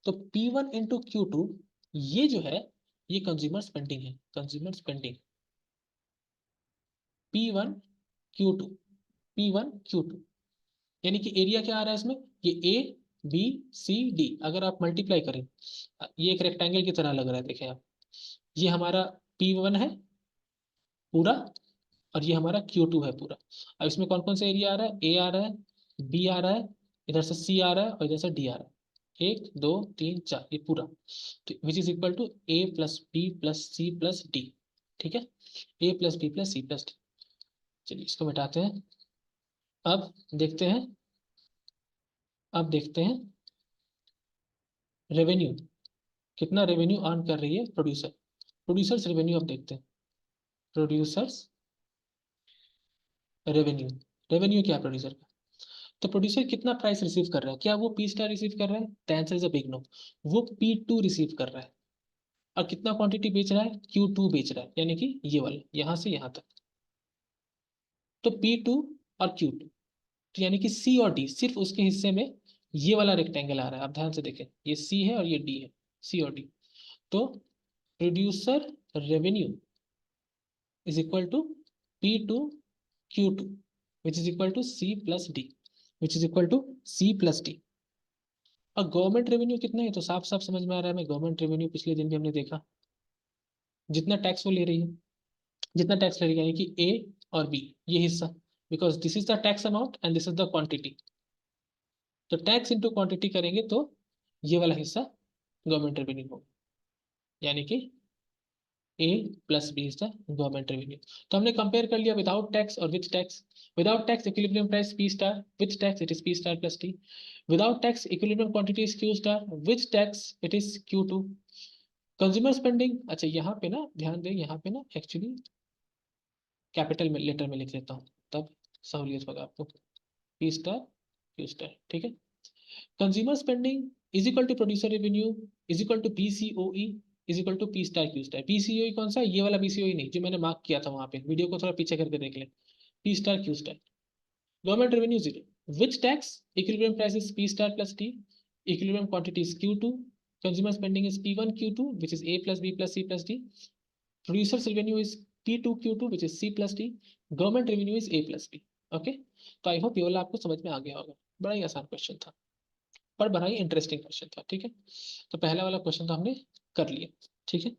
तो P1 इंटू Q2, ये जो है ये कंज्यूमर स्पेंडिंग है, consumer spending P1 Q2, P1 Q2, यानी कि एरिया क्या आ रहा है इसमें, ये ABCD अगर आप मल्टीप्लाई करें, ये एक रेक्टेंगल की तरह लग रहा है, देखें आप, ये हमारा P1 है पूरा, और ये हमारा Q2 है पूरा। अब इसमें कौन कौन सा एरिया आ रहा है, A आ रहा है, B आ रहा है, इधर से C आ रहा है और इधर से D आ रहा है, 1 2 3 4, ये पूरा, तो विच इज इक्वल टू A+B+C+D, ठीक है, A+B+C+D। चलिए इसको मिटाते हैं। अब देखते हैं, अब देखते हैं रेवेन्यू, कितना रेवेन्यू अर्न कर रही है प्रोड्यूसर, प्रोड्यूसर्स रेवेन्यू अब देखते हैं, प्रोड्यूसर्स रेवेन्यू, रेवेन्यू क्या है प्रोड्यूसर का, तो प्रोड्यूसर कितना प्राइस रिसीव कर रहा है, क्या वो पी स्टार रिसीव कर रहा है? The answer is a big no, वो P2 रिसीव कर रहा है। और कितना क्वांटिटी बेच रहा है, Q2 बेच रहा है, यानी कि ये वाला यहां से यहां तक, तो P2 और Q2, तो यानी कि C और D सिर्फ उसके हिस्से में ये वाला रेक्टेंगल आ रहा है, आप ध्यान से देखें, ये C है और ये D है, C और D। तो producer revenue is equal to P2 Q2 which is equal to C+D, which is equal to C+D। और गवर्नमेंट रेवेन्यू कितना है, तो साफ साफ समझ में आ रहा है, मैं गवर्नमेंट रेवेन्यू पिछले दिन भी हमने देखा, जितना टैक्स वो ले रही है, जितना टैक्स ले रही है, यानी कि ए और बी, ये हिस्सा, because this is the tax amount and this is the quantity, तो टैक्स इंटू क्वांटिटी करेंगे तो ये वाला हिस्सा गवर्नमेंट रेवेन्यू होगा, यानी कि A+B is the government revenue. तो हमने कंपेयर कर लिया विदाउट टैक्स और with tax. Without tax equilibrium price P star, with tax it is P star plus T। Without tax equilibrium quantity is Q star, with tax it is Q2। Consumer spending, अच्छा यहाँ पे ना ध्यान दें, यहाँ पे ना एक्चुअली कैपिटल में लेटर में लिख लेता हूँ, तब सहूलियत होगा आपको, P स्टार Q स्टार, ठीक है। Consumer spending is equal to producer revenue is equal to PCOE is equal to P star Q star. PCOE कौन सा, ये वाला PCOE नहीं जो मैंने मार्क किया था वहां पे, वीडियो को थोड़ा पीछे करके देख लें, P star Q star. Government revenue zero, which tax equilibrium price is P star plus T, equilibrium quantity is Q2, consumer spending is P1 Q2 which is A+B+C+D, producers revenue is P2 Q2 which is C plus D, government revenue is A plus B। Okay, तो I hope ये वाला आपको समझ में आ गया होगा, बड़ा ही आसान क्वेश्चन था, पर बड़ा ही इंटरेस्टिंग क्वेश्चन था, ठीक है। तो पहला वाला क्वेश्चन तो हमने कर लिया, ठीक है।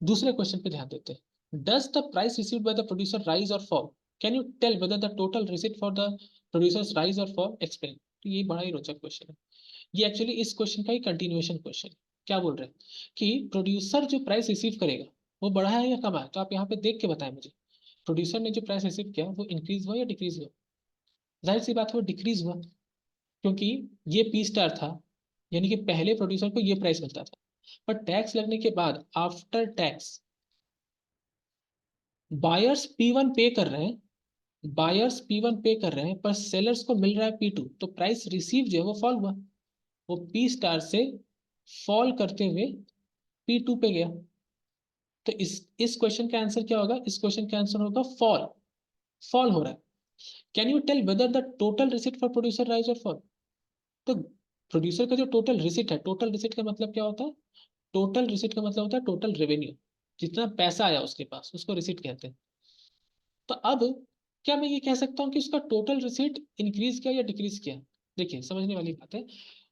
दूसरे क्वेश्चन पे ध्यान देते हैं, does the price received by the producer rise और fall, can you tell whether the total receipt for the producers rise और फॉल, एक्सप्लेन। तो ये बड़ा ही रोचक क्वेश्चन है, ये एक्चुअली इस क्वेश्चन का ही कंटिन्यूएशन क्वेश्चन है। क्या बोल रहे हैं कि प्रोड्यूसर जो प्राइस रिसीव करेगा वो बढ़ा है या कम है, तो आप यहाँ पे देख के बताएं मुझे, प्रोड्यूसर ने जो प्राइस रिसीव किया वो इंक्रीज हुआ या डिक्रीज हुआ? जाहिर सी बात है वो डिक्रीज हुआ, क्योंकि ये P स्टार था, यानी कि पहले प्रोड्यूसर को ये प्राइस मिलता था, पर टैक्स लगने के बाद आफ्टर टैक्स बायर्स P1 पे कर रहे हैं, बायर्स P1 पे कर रहे हैं, पर सेलर्स को मिल रहा है P2, तो प्राइस रिसीव जो है वो फॉल हुआ, वो P स्टार से फॉल करते हुए P2 पे गया। तो इस क्वेश्चन का आंसर क्या होगा, इस क्वेश्चन का आंसर होगा फॉल, फॉल हो रहा है। Can you tell whether the total receipt for producer rise और फॉल, तो प्रोड्यूसर का जो टोटल रिसिट है, टोटल रिसिट का मतलब क्या होता है, टोटल रिसिट का मतलब होता है टोटल रेवेन्यू, जितना पैसा आया उसके पास उसको रिसिट कहते हैं। तो अब क्या मैं ये कह सकता हूँ कि उसका टोटल रिसिट इंक्रीज किया या डिक्रीज किया? देखिए समझने वाली बात है,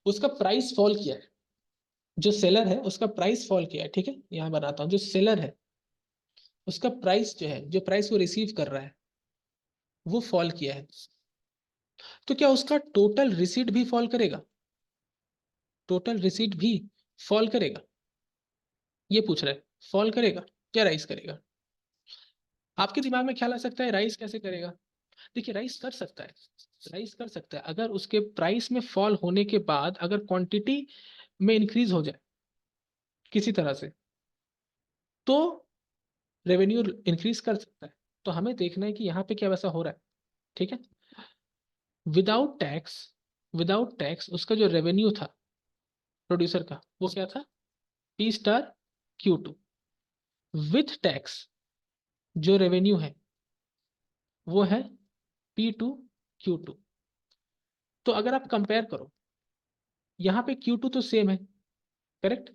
उसका प्राइस फॉल किया है, जो सेलर है उसका प्राइस फॉल किया है, ठीक है, यहाँ बनाता हूँ, जो सेलर है उसका प्राइस जो है, जो प्राइस वो रिसीव कर रहा है वो फॉल किया है, तो क्या उसका टोटल रिसीट भी फॉल करेगा? टोटल रिसीट भी फॉल करेगा, ये पूछ रहा है, फॉल करेगा क्या राइज करेगा? आपके दिमाग में ख्याल आ सकता है राइज कैसे करेगा, देखिए राइज कर सकता है, राइज कर सकता है अगर उसके प्राइस में फॉल होने के बाद अगर क्वांटिटी में इंक्रीज हो जाए किसी तरह से, तो रेवेन्यू इंक्रीज कर सकता है। तो हमें देखना है कि यहाँ पे क्या वैसा हो रहा है। ठीक है, विदाउट टैक्स, विदाउट टैक्स उसका जो रेवेन्यू था प्रोड्यूसर का वो क्या था, P star Q2। With tax जो रेवेन्यू है वो है P2 Q2। तो अगर आप कंपेयर करो, यहाँ पे Q2 तो सेम है, करेक्ट।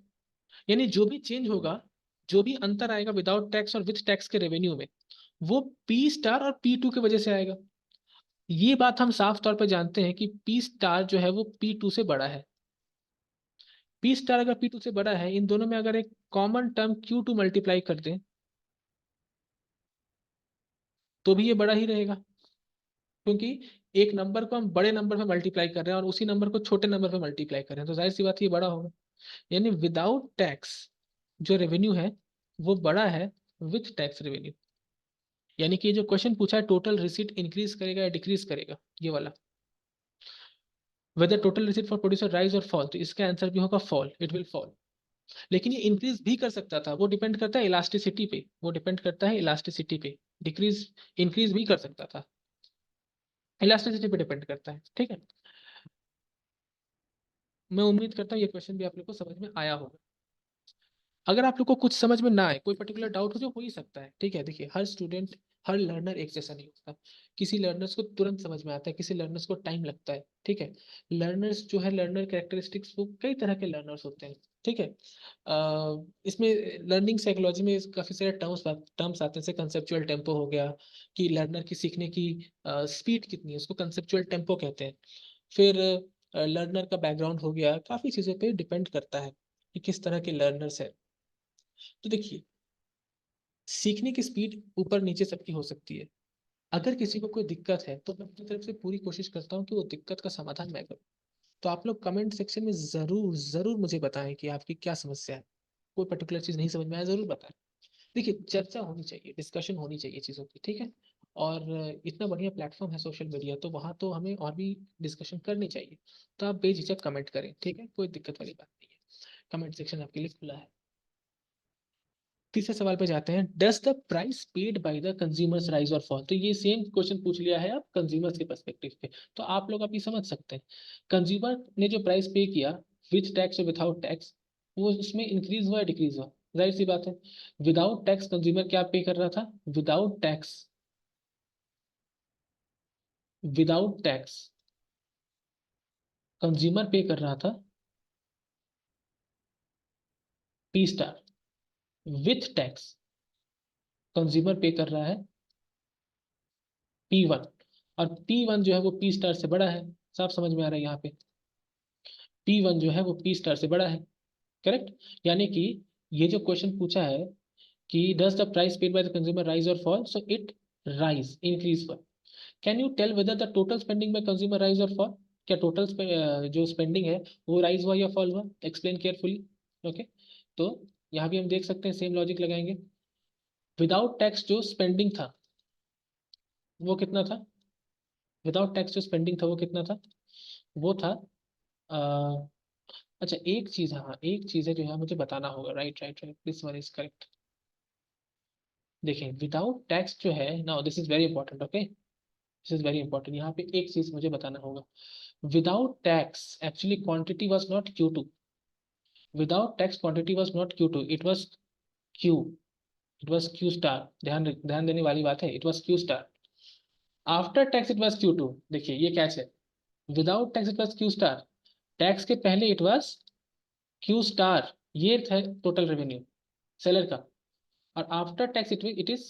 यानी जो भी चेंज होगा, जो भी अंतर आएगा विदाउट टैक्स और विथ टैक्स के रेवेन्यू में, वो पी स्टार और P2 की वजह से आएगा। ये बात हम साफ तौर पर जानते हैं कि पी स्टार जो है वो P2 से बड़ा है। पी स्टार अगर P2 से बड़ा है, इन दोनों में अगर एक कॉमन टर्म Q2 मल्टीप्लाई कर दें तो भी ये बड़ा ही रहेगा, क्योंकि एक नंबर को हम बड़े नंबर पे मल्टीप्लाई कर रहे हैं और उसी नंबर को छोटे नंबर पे मल्टीप्लाई कर रहे हैं, तो जाहिर सी बात है ये बड़ा होगा। यानी विदाउट टैक्स जो रेवेन्यू है वो बड़ा है विथ टैक्स रेवेन्यू। यानी कि जो क्वेश्चन पूछा है टोटल रिसीट इंक्रीज करेगा या डिक्रीज करेगा, ये वाला, whether total receipt for producer rise और फॉल, तो इसका आंसर भी होगा फॉल, इट विल फॉल। लेकिन ये इंक्रीज भी कर सकता था, वो डिपेंड करता है इलास्टिसिटी पे, वो डिपेंड करता है इलास्टिसिटी पे, डिक्रीज इंक्रीज भी कर सकता था, इलास्टिसिटी पे डिपेंड करता है। ठीक है, मैं उम्मीद करता हूँ ये क्वेश्चन भी आप लोग को समझ में आया होगा। अगर आप लोग को कुछ समझ में ना आए, कोई पर्टिकुलर डाउट हो ही सकता है, ठीक है। देखिए हर स्टूडेंट, हर लर्नर एक जैसा नहीं होता। किसी लर्नर्स को तुरंत समझ में आता है, किसी लर्नर्स को टाइम लगता है। ठीक है, लर्नर्स जो है, लर्नर कैरेक्टरिस्टिक्स, वो कई तरह के लर्नर्स होते हैं। ठीक है, इसमें लर्निंग साइकोलॉजी में काफी सारे टर्म्स आते हैं, जैसे कंसेप्चुअल टेम्पो हो गया, कि लर्नर की सीखने की स्पीड कितनी है, उसको कंसेप्चुअल टेम्पो कहते हैं। फिर लर्नर का बैकग्राउंड हो गया, काफी चीजों पे डिपेंड करता है कि किस तरह के लर्नर्स है। तो देखिए, सीखने की स्पीड ऊपर नीचे सबकी हो सकती है। अगर किसी को कोई दिक्कत है तो मैं अपनी तरफ से पूरी कोशिश करता हूँ कि वो दिक्कत का समाधान मैं करूँ। तो आप लोग कमेंट सेक्शन में जरूर जरूर मुझे बताएं कि आपकी क्या समस्या है, कोई पर्टिकुलर चीज नहीं समझ में आया जरूर बताएं। देखिए चर्चा होनी चाहिए, डिस्कशन होनी चाहिए चीज़ों की, ठीक है। और इतना बढ़िया प्लेटफॉर्म है सोशल मीडिया, तो वहाँ तो हमें और भी डिस्कशन करनी चाहिए। तो आप बेझिझक कमेंट करें, ठीक है, कोई दिक्कत वाली बात नहीं है। कमेंट सेक्शन आपके लिए खुला है। तीसरे सवाल पे जाते हैं, does the price paid by the consumers rise और फॉल। तो ये सेम क्वेश्चन पूछ लिया है आप कंज्यूमर्स के पर्सपेक्टिव पे, तो आप लोग अभी समझ सकते हैं कंज्यूमर ने जो प्राइस पे किया, विथ टैक्स और विदाउट टैक्स, वो उसमें इंक्रीज हुआ या डिक्रीज हुआ। जाहिर सी बात है, विदाउट टैक्स कंज्यूमर क्या पे कर रहा था, without tax, without tax consumer पे कर रहा था P star, with tax consumer पे कर रहा है P1। और P1 जो है वो पी स्टार से बड़ा है, साफ समझ में आ रहा है यहाँ पे, P1 जो है वो पी स्टार से बड़ा है, करेक्ट। यानी कि ये जो क्वेश्चन पूछा है कि does the price paid by the consumer rise और fall, so it rise, increase हुआ। Can you tell whether the total spending by consumer rise और फॉल, क्या टोटल जो स्पेंडिंग है वो राइज हुआ या फॉल हुआ, एक्सप्लेन केयरफुली। ओके, तो यहाँ भी हम देख सकते हैं, सेम लॉजिक लगाएंगे। विदाउट टैक्स जो स्पेंडिंग था वो कितना था, विदाउट टैक्स जो स्पेंडिंग था वो कितना था, वो था अच्छा एक चीज, हाँ एक चीज है जो यहाँ मुझे बताना होगा, right right right, this one is correct. देखिए विदाउट टैक्स जो है, now this is very important, okay, this is very important. यहाँ पे एक चीज मुझे बताना होगा, without tax actually quantity was not Q2, without tax quantity was not Q2, it was Q, it was Q star. ध्यान देने वाली बात है, it was Q star. After tax it was Q2। देखिए ये कैच है, without tax it was Q star, tax के पहले इट वाज Q स्टार, ये था टोटल रेवेन्यू सेलर का। और after tax it is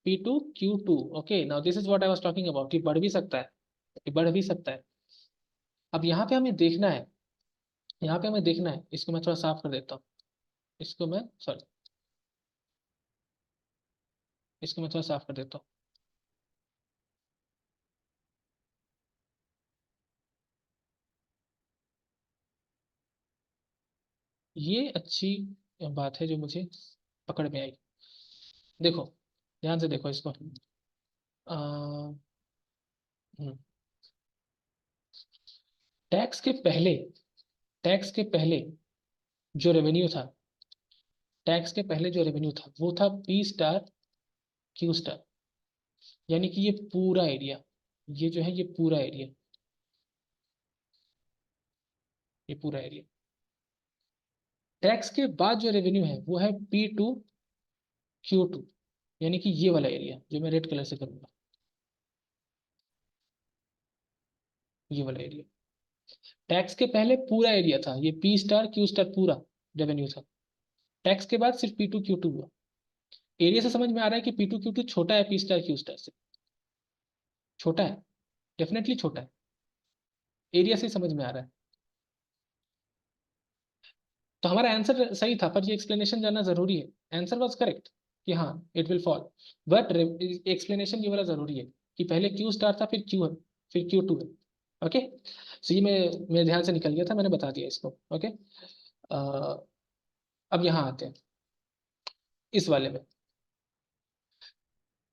P2 Q2। Okay, now this is what I was talking about, ये बढ़ भी सकता है, ये बढ़ भी सकता है। अब यहाँ पे हमें देखना है, यहाँ पे हमें देखना है, इसको मैं थोड़ा साफ कर देता हूँ, इसको मैं सॉरी, इसको मैं थोड़ा साफ कर देता हूँ। ये अच्छी बात है जो मुझे पकड़ में आई। देखो ध्यान से देखो इसको, हम्म, टैक्स के पहले टैक्स के पहले जो रेवेन्यू था, टैक्स के पहले जो रेवेन्यू था वो था पी स्टार क्यू स्टार, यानी कि ये पूरा एरिया, ये जो है ये पूरा एरिया, ये पूरा एरिया। टैक्स के बाद जो रेवेन्यू है वो है पी टू क्यू टू, यानी कि ये वाला एरिया जो मैं रेड कलर से करूंगा, ये वाला एरिया। टैक्स के पहले पूरा एरिया था ये पी स्टार क्यू स्टार, पूरा रेवेन्यू था। टैक्स के बाद सिर्फ पी टू क्यू टू हुआ। एरिया से समझ में आ रहा है कि पी टू क्यू टू छोटा है पी स्टार क्यू स्टार से, छोटा है, डेफिनेटली छोटा है, एरिया से समझ में आ रहा है। तो हमारा आंसर सही था, पर ये एक्सप्लेनेशन जानना जरूरी है। आंसर वाज करेक्ट कि हाँ it will fall, but explanation ये वाला जरूरी है कि पहले क्यू स्टार था फिर क्यू है फिर क्यू टू है। ओके, सो ये मेरे ध्यान से निकल गया था, मैंने बता दिया इसको। ओके, अब यहाँ आते हैं इस वाले में।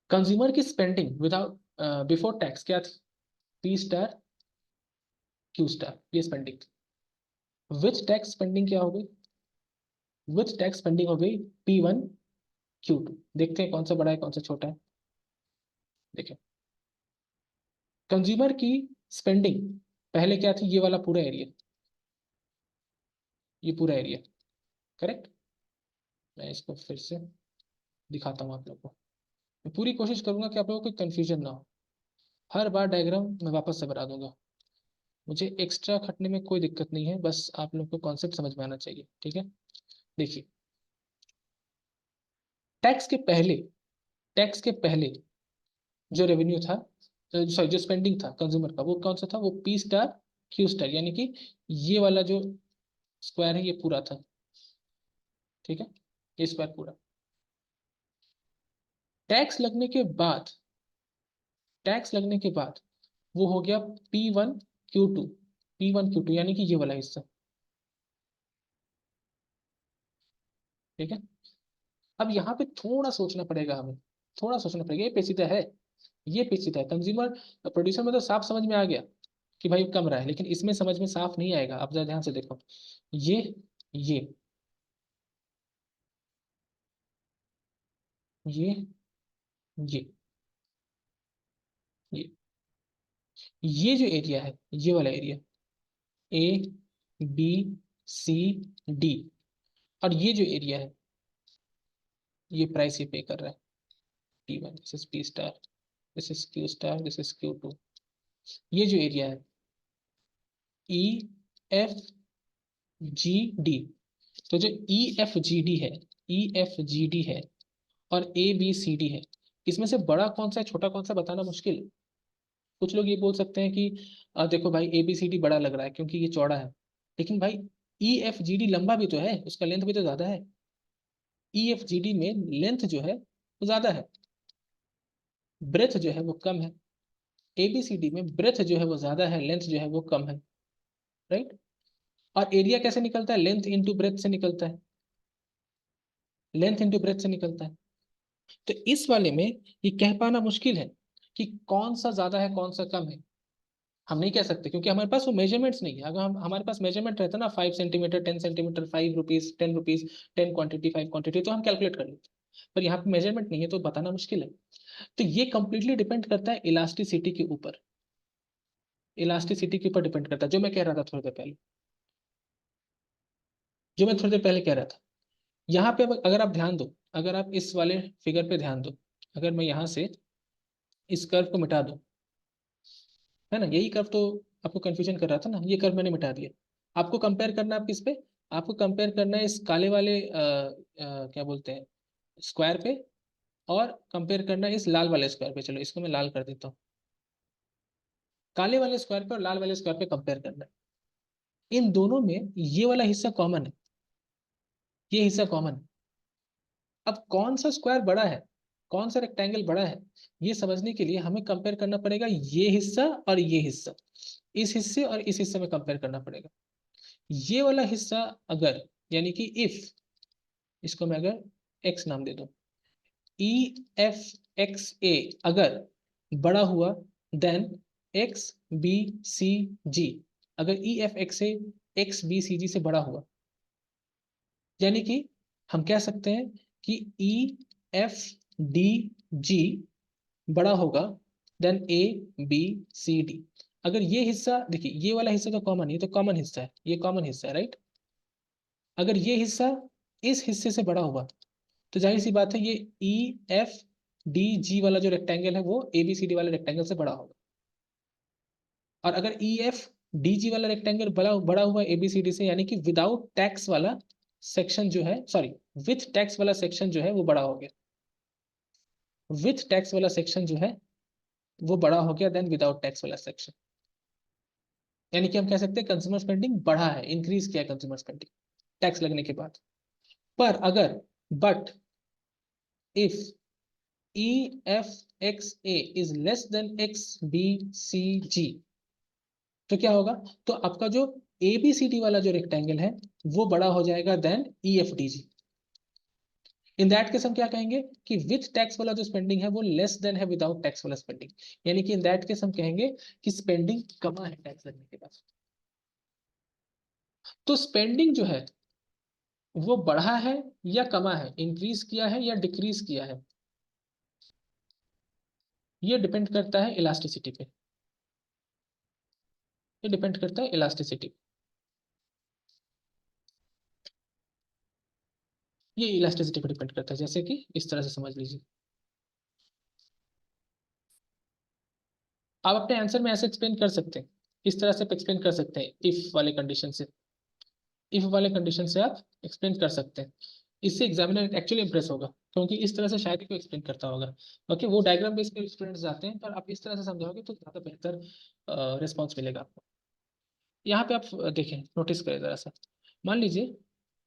कंज्यूमर की स्पेंडिंग विदाउट बिफोर टैक्स क्या थी? पी स्टार क्यू स्टार, ये स्पेंडिंग थी। विच टैक्स स्पेंडिंग क्या हो गई? विच टैक्स स्पेंडिंग हो गई पी वन क्यू टू। देखते हैं कौन सा बड़ा है कौन सा छोटा है। देखिए, कंज्यूमर की स्पेंडिंग पहले क्या थी? ये वाला पूरा एरिया, ये पूरा एरिया, करेक्ट। मैं इसको फिर से दिखाता हूँ आप लोग को। मैं पूरी कोशिश करूंगा कि आप लोगों को कंफ्यूजन ना हो। हर बार डायग्राम मैं वापस से बना दूंगा, मुझे एक्स्ट्रा खटने में कोई दिक्कत नहीं है, बस आप लोग को कॉन्सेप्ट समझ में आना चाहिए, ठीक है। देखिए, टैक्स के पहले टैक्स के पहले जो रेवेन्यू था, सॉरी जो स्पेंडिंग था कंज्यूमर का, वो कौन सा था? वो पी स्टार क्यू स्टार, यानी कि ये वाला जो स्क्वायर है ये पूरा था, ठीक है, ये स्क्वायर पूरा। टैक्स लगने के बाद टैक्स लगने के बाद वो हो गया P one Q two, P one Q two यानी कि ये वाला हिस्सा, ठीक है। अब यहाँ पे थोड़ा सोचना पड़ेगा हमें, थोड़ा सोचना पड़ेगा। ये पेचीदा है, ये पेचीदा है। कंज्यूमर प्रोड्यूसर में तो साफ समझ में आ गया कि भाई कम रहा है, लेकिन इसमें समझ में साफ नहीं आएगा। आप जरा ध्यान से देखो, ये ये ये ये ये जो एरिया है, ये वाला area, A B C D, और ये जो एरिया है ये प्राइस ये पे कर रहा है। P one, this is P star, this is Q star, this is Q two. ये जो एरिया है ई एफ जी डी, तो जो ई एफ जी डी है, ई एफ जी डी है और ए बी सी डी है, इसमें से बड़ा कौन सा है छोटा कौन सा बताना मुश्किल है। कुछ लोग ये बोल सकते हैं कि देखो भाई ए बी सी डी बड़ा लग रहा है क्योंकि ये चौड़ा है, लेकिन भाई ई एफ जी डी लंबा भी तो है, उसका लेंथ भी तो ज्यादा है। ई एफ जी डी में लेंथ जो है वो ज्यादा है, ब्रेथ जो है वो कम है। ए बी सी डी में ब्रेथ जो है वो ज्यादा है, लेंथ जो है वो कम है, राइट। और एरिया कैसे निकलता है? लेंथ इंटू ब्रेथ से निकलता है, लेंथ इंटू ब्रेथ से निकलता है। तो इस वाले में ये कह पाना मुश्किल है कि कौन सा ज्यादा है कौन सा कम है। हम नहीं कह सकते क्योंकि हमारे पास वो मेजरमेंट्स नहीं है। अगर हमारे पास मेजरमेंट रहता ना 5 centimetre 10 centimetre, 5 rupees 10 rupees, 10 quantity 5 quantity, तो हम कैलकुलेट कर लेते। पर यहाँ पे मेजरमेंट नहीं है तो बताना मुश्किल है। तो ये कंप्लीटली डिपेंड करता है इलास्टिसिटी के ऊपर, इलास्टिसिटी के ऊपर डिपेंड करता है, जो मैं कह रहा था थोड़ी देर पहले, जो मैं थोड़ी देर पहले कह रहा था। यहाँ पे अगर आप ध्यान दो, अगर आप इस वाले फिगर पे ध्यान दो, अगर मैं यहाँ से इस कर्व को मिटा दूं, है ना, यही कर्व तो आपको कंफ्यूजन कर रहा था ना, ये कर्व मैंने मिटा दिया। आपको कंपेयर करना है आप किस पे? आपको कंपेयर करना है इस काले वाले क्या बोलते हैं, स्क्वायर पे, और कंपेयर करना है इस लाल वाले स्क्वायर पे। चलो इसको मैं लाल कर देता हूँ। काले वाले स्क्वायर पे और लाल वाले स्क्वायर पे कंपेयर करना है। इन दोनों में ये वाला हिस्सा कॉमन है, ये हिस्सा कॉमन है। अब कौन सा स्क्वायर बड़ा है, कौन सा रेक्टेंगल बड़ा है, ये समझने के लिए हमें कंपेयर करना पड़ेगा ये हिस्सा और ये हिस्सा, इस हिस्से और इस हिस्से में कंपेयर करना पड़ेगा। ये वाला हिस्सा अगर, यानी कि इफ, इसको मैं अगर एक्स नाम दे दूं, ई एफ एक्स ए अगर बड़ा हुआ, देन एक्स बी सी जी, अगर ई एफ एक्स से एक्स बी सी जी से बड़ा हुआ, यानी कि हम कह सकते हैं कि ई एफ डी जी बड़ा होगा then A B C D. अगर ये हिस्सा देखिए, ये वाला हिस्सा तो कॉमन है, ये तो कॉमन हिस्सा है, ये कॉमन हिस्सा है, राइट। अगर ये हिस्सा इस हिस्से से बड़ा हुआ तो जाहिर सी बात है ये ई एफ डी जी वाला जो रेक्टेंगल है वो ए बी सी डी वाले रेक्टेंगल से बड़ा होगा। और अगर ई एफ डी जी वाला रेक्टेंगल बड़ा बड़ा हुआ ए बी सी डी से, यानी कि विदाउट टैक्स वाला सेक्शन जो है, सॉरी, विथ टैक्स वाला सेक्शन जो है वो बड़ा हो गया। विथ टैक्स वाला सेक्शन जो है वो बड़ा हो गया देन विदाउट टैक्स वाला सेक्शन। यानी कि हम कह सकते हैं कंज्यूमर स्पेंडिंग बढ़ा है, इंक्रीज किया कंज्यूमर स्पेंडिंग टैक्स लगने के बाद। पर अगर but if E F X A is less than X B C G, तो क्या होगा? तो आपका जो ए बी सी डी वाला जो रेक्टेंगल है वो बड़ा हो जाएगा then E F D G. In that case हम क्या कहेंगे कि विथ टैक्स वाला जो स्पेंडिंग है वो लेस देन है विदाउट टैक्स वाला स्पेंडिंग। यानी कि इन दैट केस हम कहेंगे कि स्पेंडिंग कमा है टैक्स लगने के बाद। तो स्पेंडिंग जो है वो बढ़ा है या कमा है, इंक्रीज किया है या डिक्रीज किया है, ये डिपेंड करता है इलास्टिसिटी पे। ये डिपेंड करता है इलास्टिसिटी, ये इलास्टिसिटी पे डिपेंड करता है। जैसे कि इस तरह से समझ लीजिए, आप अपने आंसर में ऐसे एक्सप्लेन कर सकते हैं, इस तरह से एक्सप्लेन कर सकते हैं, इफ वाले कंडीशन से, इफ वाले कंडीशन से आप एक्सप्लेन कर सकते हैं। इससे एग्जामिनर एक्चुअली इंप्रेस होगा, क्योंकि इस तरह से शायद ही कोई एक्सप्लेन करता होगा। ओके, वो डायग्राम बेस पे स्टूडेंट्स जाते हैं, पर आप इस तरह से समझाओगे तो ज़्यादा बेहतर रिस्पॉन्स मिलेगा आपको। यहाँ पे आप देखें, नोटिस करें जरा सा। मान लीजिए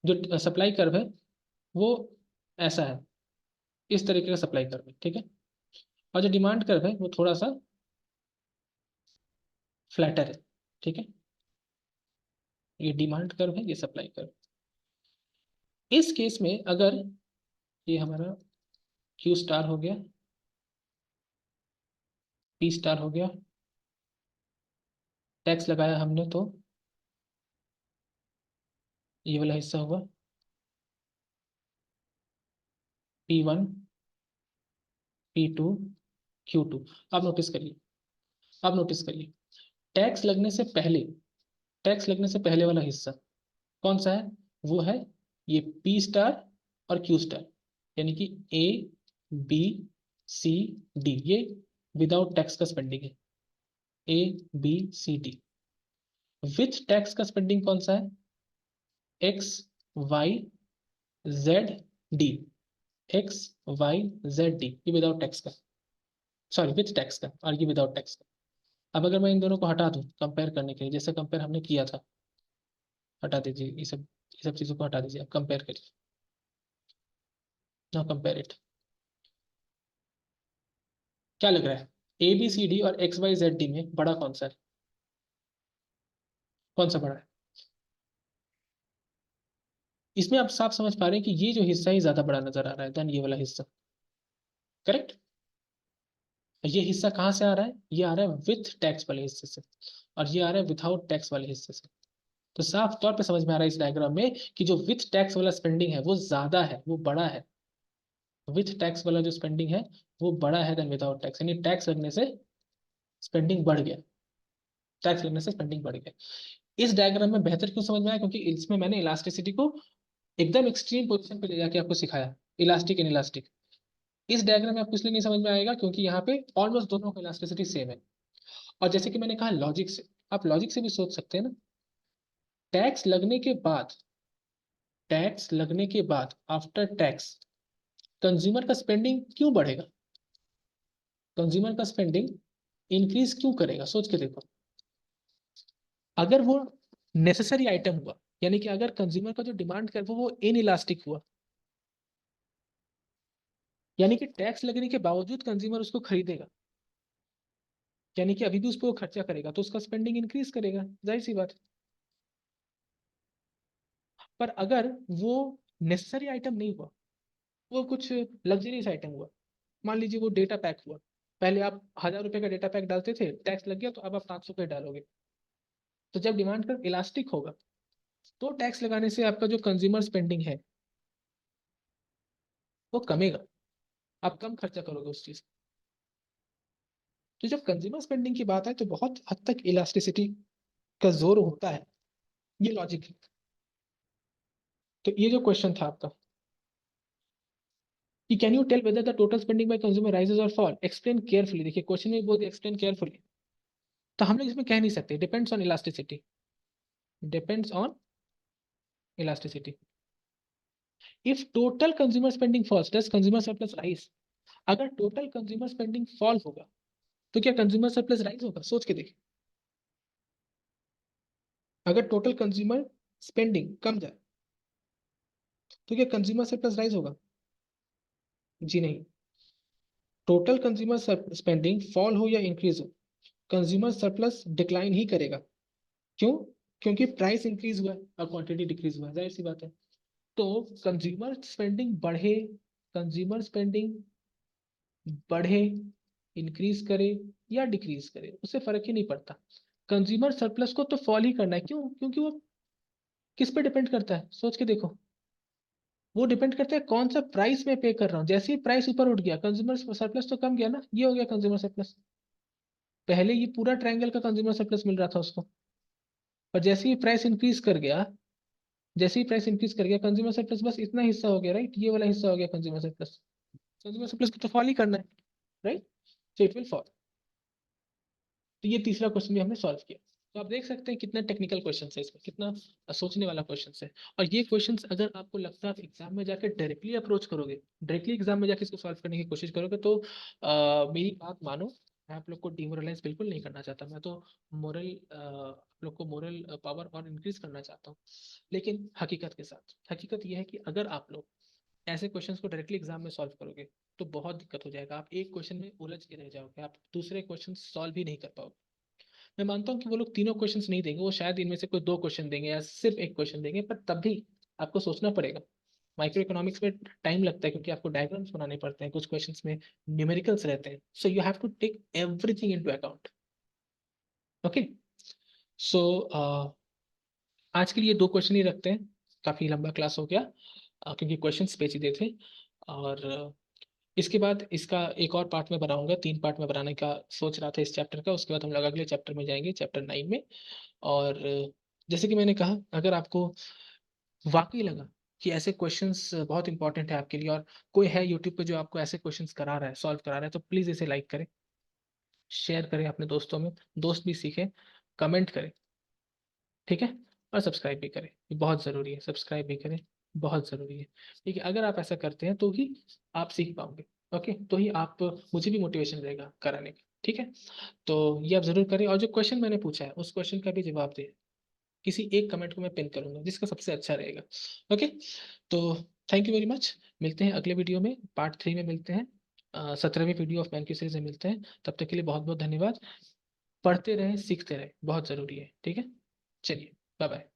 जो सप्लाई कर्व है वो ऐसा है, इस तरीके का सप्लाई कर्व है, ठीक है। और जो डिमांड कर्व है वो थोड़ा सा फ्लैटर है, ठीक है। ये डिमांड कर्व है, ये सप्लाई कर्व। इस केस में अगर ये हमारा क्यू स्टार हो गया, पी स्टार हो गया, टैक्स लगाया हमने तो ये वाला हिस्सा हुआ P1 P2 Q2। अब नोटिस करिए, अब नोटिस करिए, टैक्स लगने से पहले, टैक्स लगने से पहले वाला हिस्सा कौन सा है? वो है ये P स्टार और Q स्टार, यानी कि A B C D, ये विदाउट टैक्स का स्पेंडिंग है। A B C D। With tax का स्पेंडिंग कौन सा है? X Y Z D। X Y Z D, ये विदाउट टैक्स का, सॉरी विथ टैक्स का, और ये विदाउट टैक्स का। अब अगर मैं इन दोनों को हटा दूं कंपेयर करने के लिए, जैसे कंपेयर हमने किया था, हटा दीजिए ये सब चीज़ों को हटा दीजिए, अब कंपेयर करिए। नाउ कंपेयर इट, क्या लग रहा है? ए बी सी डी और एक्स वाई जेड डी में बड़ा कौन सा है? कौन सा बड़ा है? इसमें आप साफ समझ पा रहे हैं कि ये जो हिस्सा ही ज्यादा बड़ा नजर आ रहा है देन ये वाला हिस्सा, करेक्ट। ये हिस्सा कहाँ से आ रहा है? ये आ रहा है विथ टैक्स वाले हिस्से से, और ये आ रहा है विदाउट टैक्स वाले हिस्से से। तो साफ तौर पे समझ में आ रहा है इस डायग्राम में कि जो विथ टैक्स वाला स्पेंडिंग है वो ज्यादा है, वो बड़ा है। विथ टैक्स वाला जो स्पेंडिंग है वो बड़ा है देन विदाउट टैक्स, यानी टैक्स लगने से स्पेंडिंग बढ़ गया, टैक्स लगने से स्पेंडिंग बढ़ गया। इस डायग्राम में बेहतर क्यों समझ में आया? क्योंकि इसमें मैंने इलास्टिसिटी को एकदम एक्सट्रीम पोजीशन पे ले जाके आपको सिखाया, इलास्टिक इन इलास्टिक। इस डायग्राम में आपको इसलिए नहीं समझ में आएगा क्योंकि यहाँ पे ऑलमोस्ट दोनों का इलास्टिसिटी सेम है। और जैसे कि मैंने कहा लॉजिक से, आप लॉजिक से भी सोच सकते हैं ना। टैक्स लगने के बाद, टैक्स लगने के बाद आफ्टर टैक्स कंज्यूमर का स्पेंडिंग क्यों बढ़ेगा? कंज्यूमर का स्पेंडिंग इंक्रीज क्यों करेगा? सोच के देखो। अगर वो नेसेसरी आइटम हुआ, यानी कि अगर कंज्यूमर का जो डिमांड कर वो इन इलास्टिक हुआ, यानी कि टैक्स लगने के बावजूद कंज्यूमर उसको खरीदेगा, यानी कि अभी भी उस पर वो खर्चा करेगा, तो उसका स्पेंडिंग इंक्रीज करेगा, जाहिर सी बात है। पर अगर वो नेसेसरी आइटम नहीं हुआ, वो कुछ लग्जरियस आइटम हुआ, मान लीजिए वो डेटा पैक हुआ, पहले आप 1000 रुपये का डेटा पैक डालते थे, टैक्स लग गया, तो अब आप 500 रुपये डालोगे। तो जब डिमांड कर्व इलास्टिक होगा तो टैक्स लगाने से आपका जो कंज्यूमर स्पेंडिंग है वो कमेगा, आप कम खर्चा करोगे उस चीज। तो जब कंज्यूमर स्पेंडिंग की बात है तो बहुत हद तक इलास्टिसिटी का जोर होता है, ये लॉजिक है। तो ये जो क्वेश्चन था आपका कि can you tell whether the total spending by consumer rises और फॉल, एक्सप्लेन केयरफुली। देखिए क्वेश्चन में बोलते एक्सप्लेन केयरफुली, तो हम लोग इसमें कह नहीं सकते, depends on elasticity, depends on elasticity. If total consumer spending falls does consumer surplus rise. अगर टोटल कंज्यूमर स्पेंडिंग फॉल होगा तो क्या कंज्यूमर सरप्लस राइज होगा? सोच के देखिए, अगर टोटल कंज्यूमर स्पेंडिंग कम जाए तो क्या कंज्यूमर सरप्लस राइज होगा? जी नहीं। टोटल कंज्यूमर स्पेंडिंग फॉल हो या इंक्रीज हो, कंज्यूमर सरप्लस डिक्लाइन ही करेगा। क्यों? क्योंकि प्राइस इंक्रीज हुआ है और क्वांटिटी डिक्रीज हुआ है, जाहिर सी बात है। तो कंज्यूमर स्पेंडिंग बढ़े, कंज्यूमर स्पेंडिंग बढ़े, इंक्रीज करे या डिक्रीज करे, उससे फर्क ही नहीं पड़ता। कंज्यूमर सरप्लस को तो फॉल ही करना है। क्यों? क्योंकि वो किस पे डिपेंड करता है? सोच के देखो, वो डिपेंड करता है कौन सा प्राइस मैं पे कर रहा हूँ। जैसे ही प्राइस ऊपर उठ गया कंज्यूमर सरप्लस तो कम गया ना, ये हो गया कंज्यूमर सरप्लस। पहले ये पूरा ट्रायंगल का कंज्यूमर सरप्लस मिल रहा था उसको, और जैसे ही प्राइस इंक्रीज कर गया, जैसे ही प्राइस इंक्रीज कर गया कंज्यूमर सरप्लस बस इतना हिस्सा हो गया, राइट, ये वाला हिस्सा हो गया कंज्यूमर सरप्लस। कंज्यूमर सरप्लस को तो फॉल ही करना है, right, so it will fall. तो ये तीसरा क्वेश्चन भी हमने सॉल्व किया। तो आप देख सकते हैं कितना टेक्निकल क्वेश्चन है इसमें, कितना सोचने वाला क्वेश्चन है। और ये क्वेश्चन अगर आपको लगता है आप एग्जाम में जाकर डायरेक्टली अप्रोच करोगे, डायरेक्टली एग्जाम में जाकर इसको सॉल्व करने की कोशिश करोगे, तो मेरी बात मानो, मैं आप लोग को डिमोरलाइज बिल्कुल नहीं करना चाहता। मैं तो मोरल आप लोग को मोरल पावर और इंक्रीज करना चाहता हूँ। लेकिन हकीकत के साथ, हकीकत यह है कि अगर आप लोग ऐसे क्वेश्चंस को डायरेक्टली एग्जाम में सॉल्व करोगे तो बहुत दिक्कत हो जाएगा। आप एक क्वेश्चन में उलझ के रह जाओगे, आप दूसरे क्वेश्चन सॉल्व ही नहीं कर पाओगे। मैं मानता हूँ कि वो लोग तीनों क्वेश्चंस नहीं देंगे, वो शायद इनमें से कोई दो क्वेश्चन देंगे या सिर्फ एक क्वेश्चन देंगे, पर तब भी आपको सोचना पड़ेगा। माइक्रो इकोनॉमिक्स में टाइम लगता है क्योंकि आपको डायग्राम्स बनाने पड़ते हैं, कुछ क्वेश्चंस में न्यूमेरिकल्स रहते हैं, so you have to take everything into account. Okay, so आज के लिए दो क्वेश्चन ही रखते हैं, काफी लंबा क्लास हो गया, क्योंकि क्वेश्चंस पेचीदे थे। और इसके बाद इसका एक और पार्ट में बनाऊंगा, 3 पार्ट में बनाने का सोच रहा था इस चैप्टर का। उसके बाद हम लोग अगले चैप्टर में जाएंगे, चैप्टर 9 में। और जैसे कि मैंने कहा, अगर आपको वाकई लगा कि ऐसे क्वेश्चंस बहुत इंपॉर्टेंट है आपके लिए, और कोई है यूट्यूब पे जो आपको ऐसे क्वेश्चंस करा रहा है, सॉल्व करा रहा है, तो प्लीज इसे लाइक करें, शेयर करें अपने दोस्तों में, दोस्त भी सीखें, कमेंट करें, ठीक है, और सब्सक्राइब भी करें, ये बहुत ज़रूरी है, सब्सक्राइब भी करें, बहुत ज़रूरी है। ठीक है, अगर आप ऐसा करते हैं तो ही आप सीख पाओगे। ओके, तो ही आप, मुझे भी मोटिवेशन रहेगा कराने का। ठीक है, तो ये आप जरूर करें, और जो क्वेश्चन मैंने पूछा है उस क्वेश्चन का भी जवाब दें, किसी एक कमेंट को मैं पिन करूंगा जिसका सबसे अच्छा रहेगा। ओके, तो थैंक यू वेरी मच, मिलते हैं अगले वीडियो में, पार्ट 3 में मिलते हैं, 17वीं वीडियो ऑफ मैन की सीरीज में मिलते हैं। तब तक के लिए बहुत बहुत धन्यवाद। पढ़ते रहें, सीखते रहें, बहुत ज़रूरी है। ठीक है, चलिए, बाय बाय।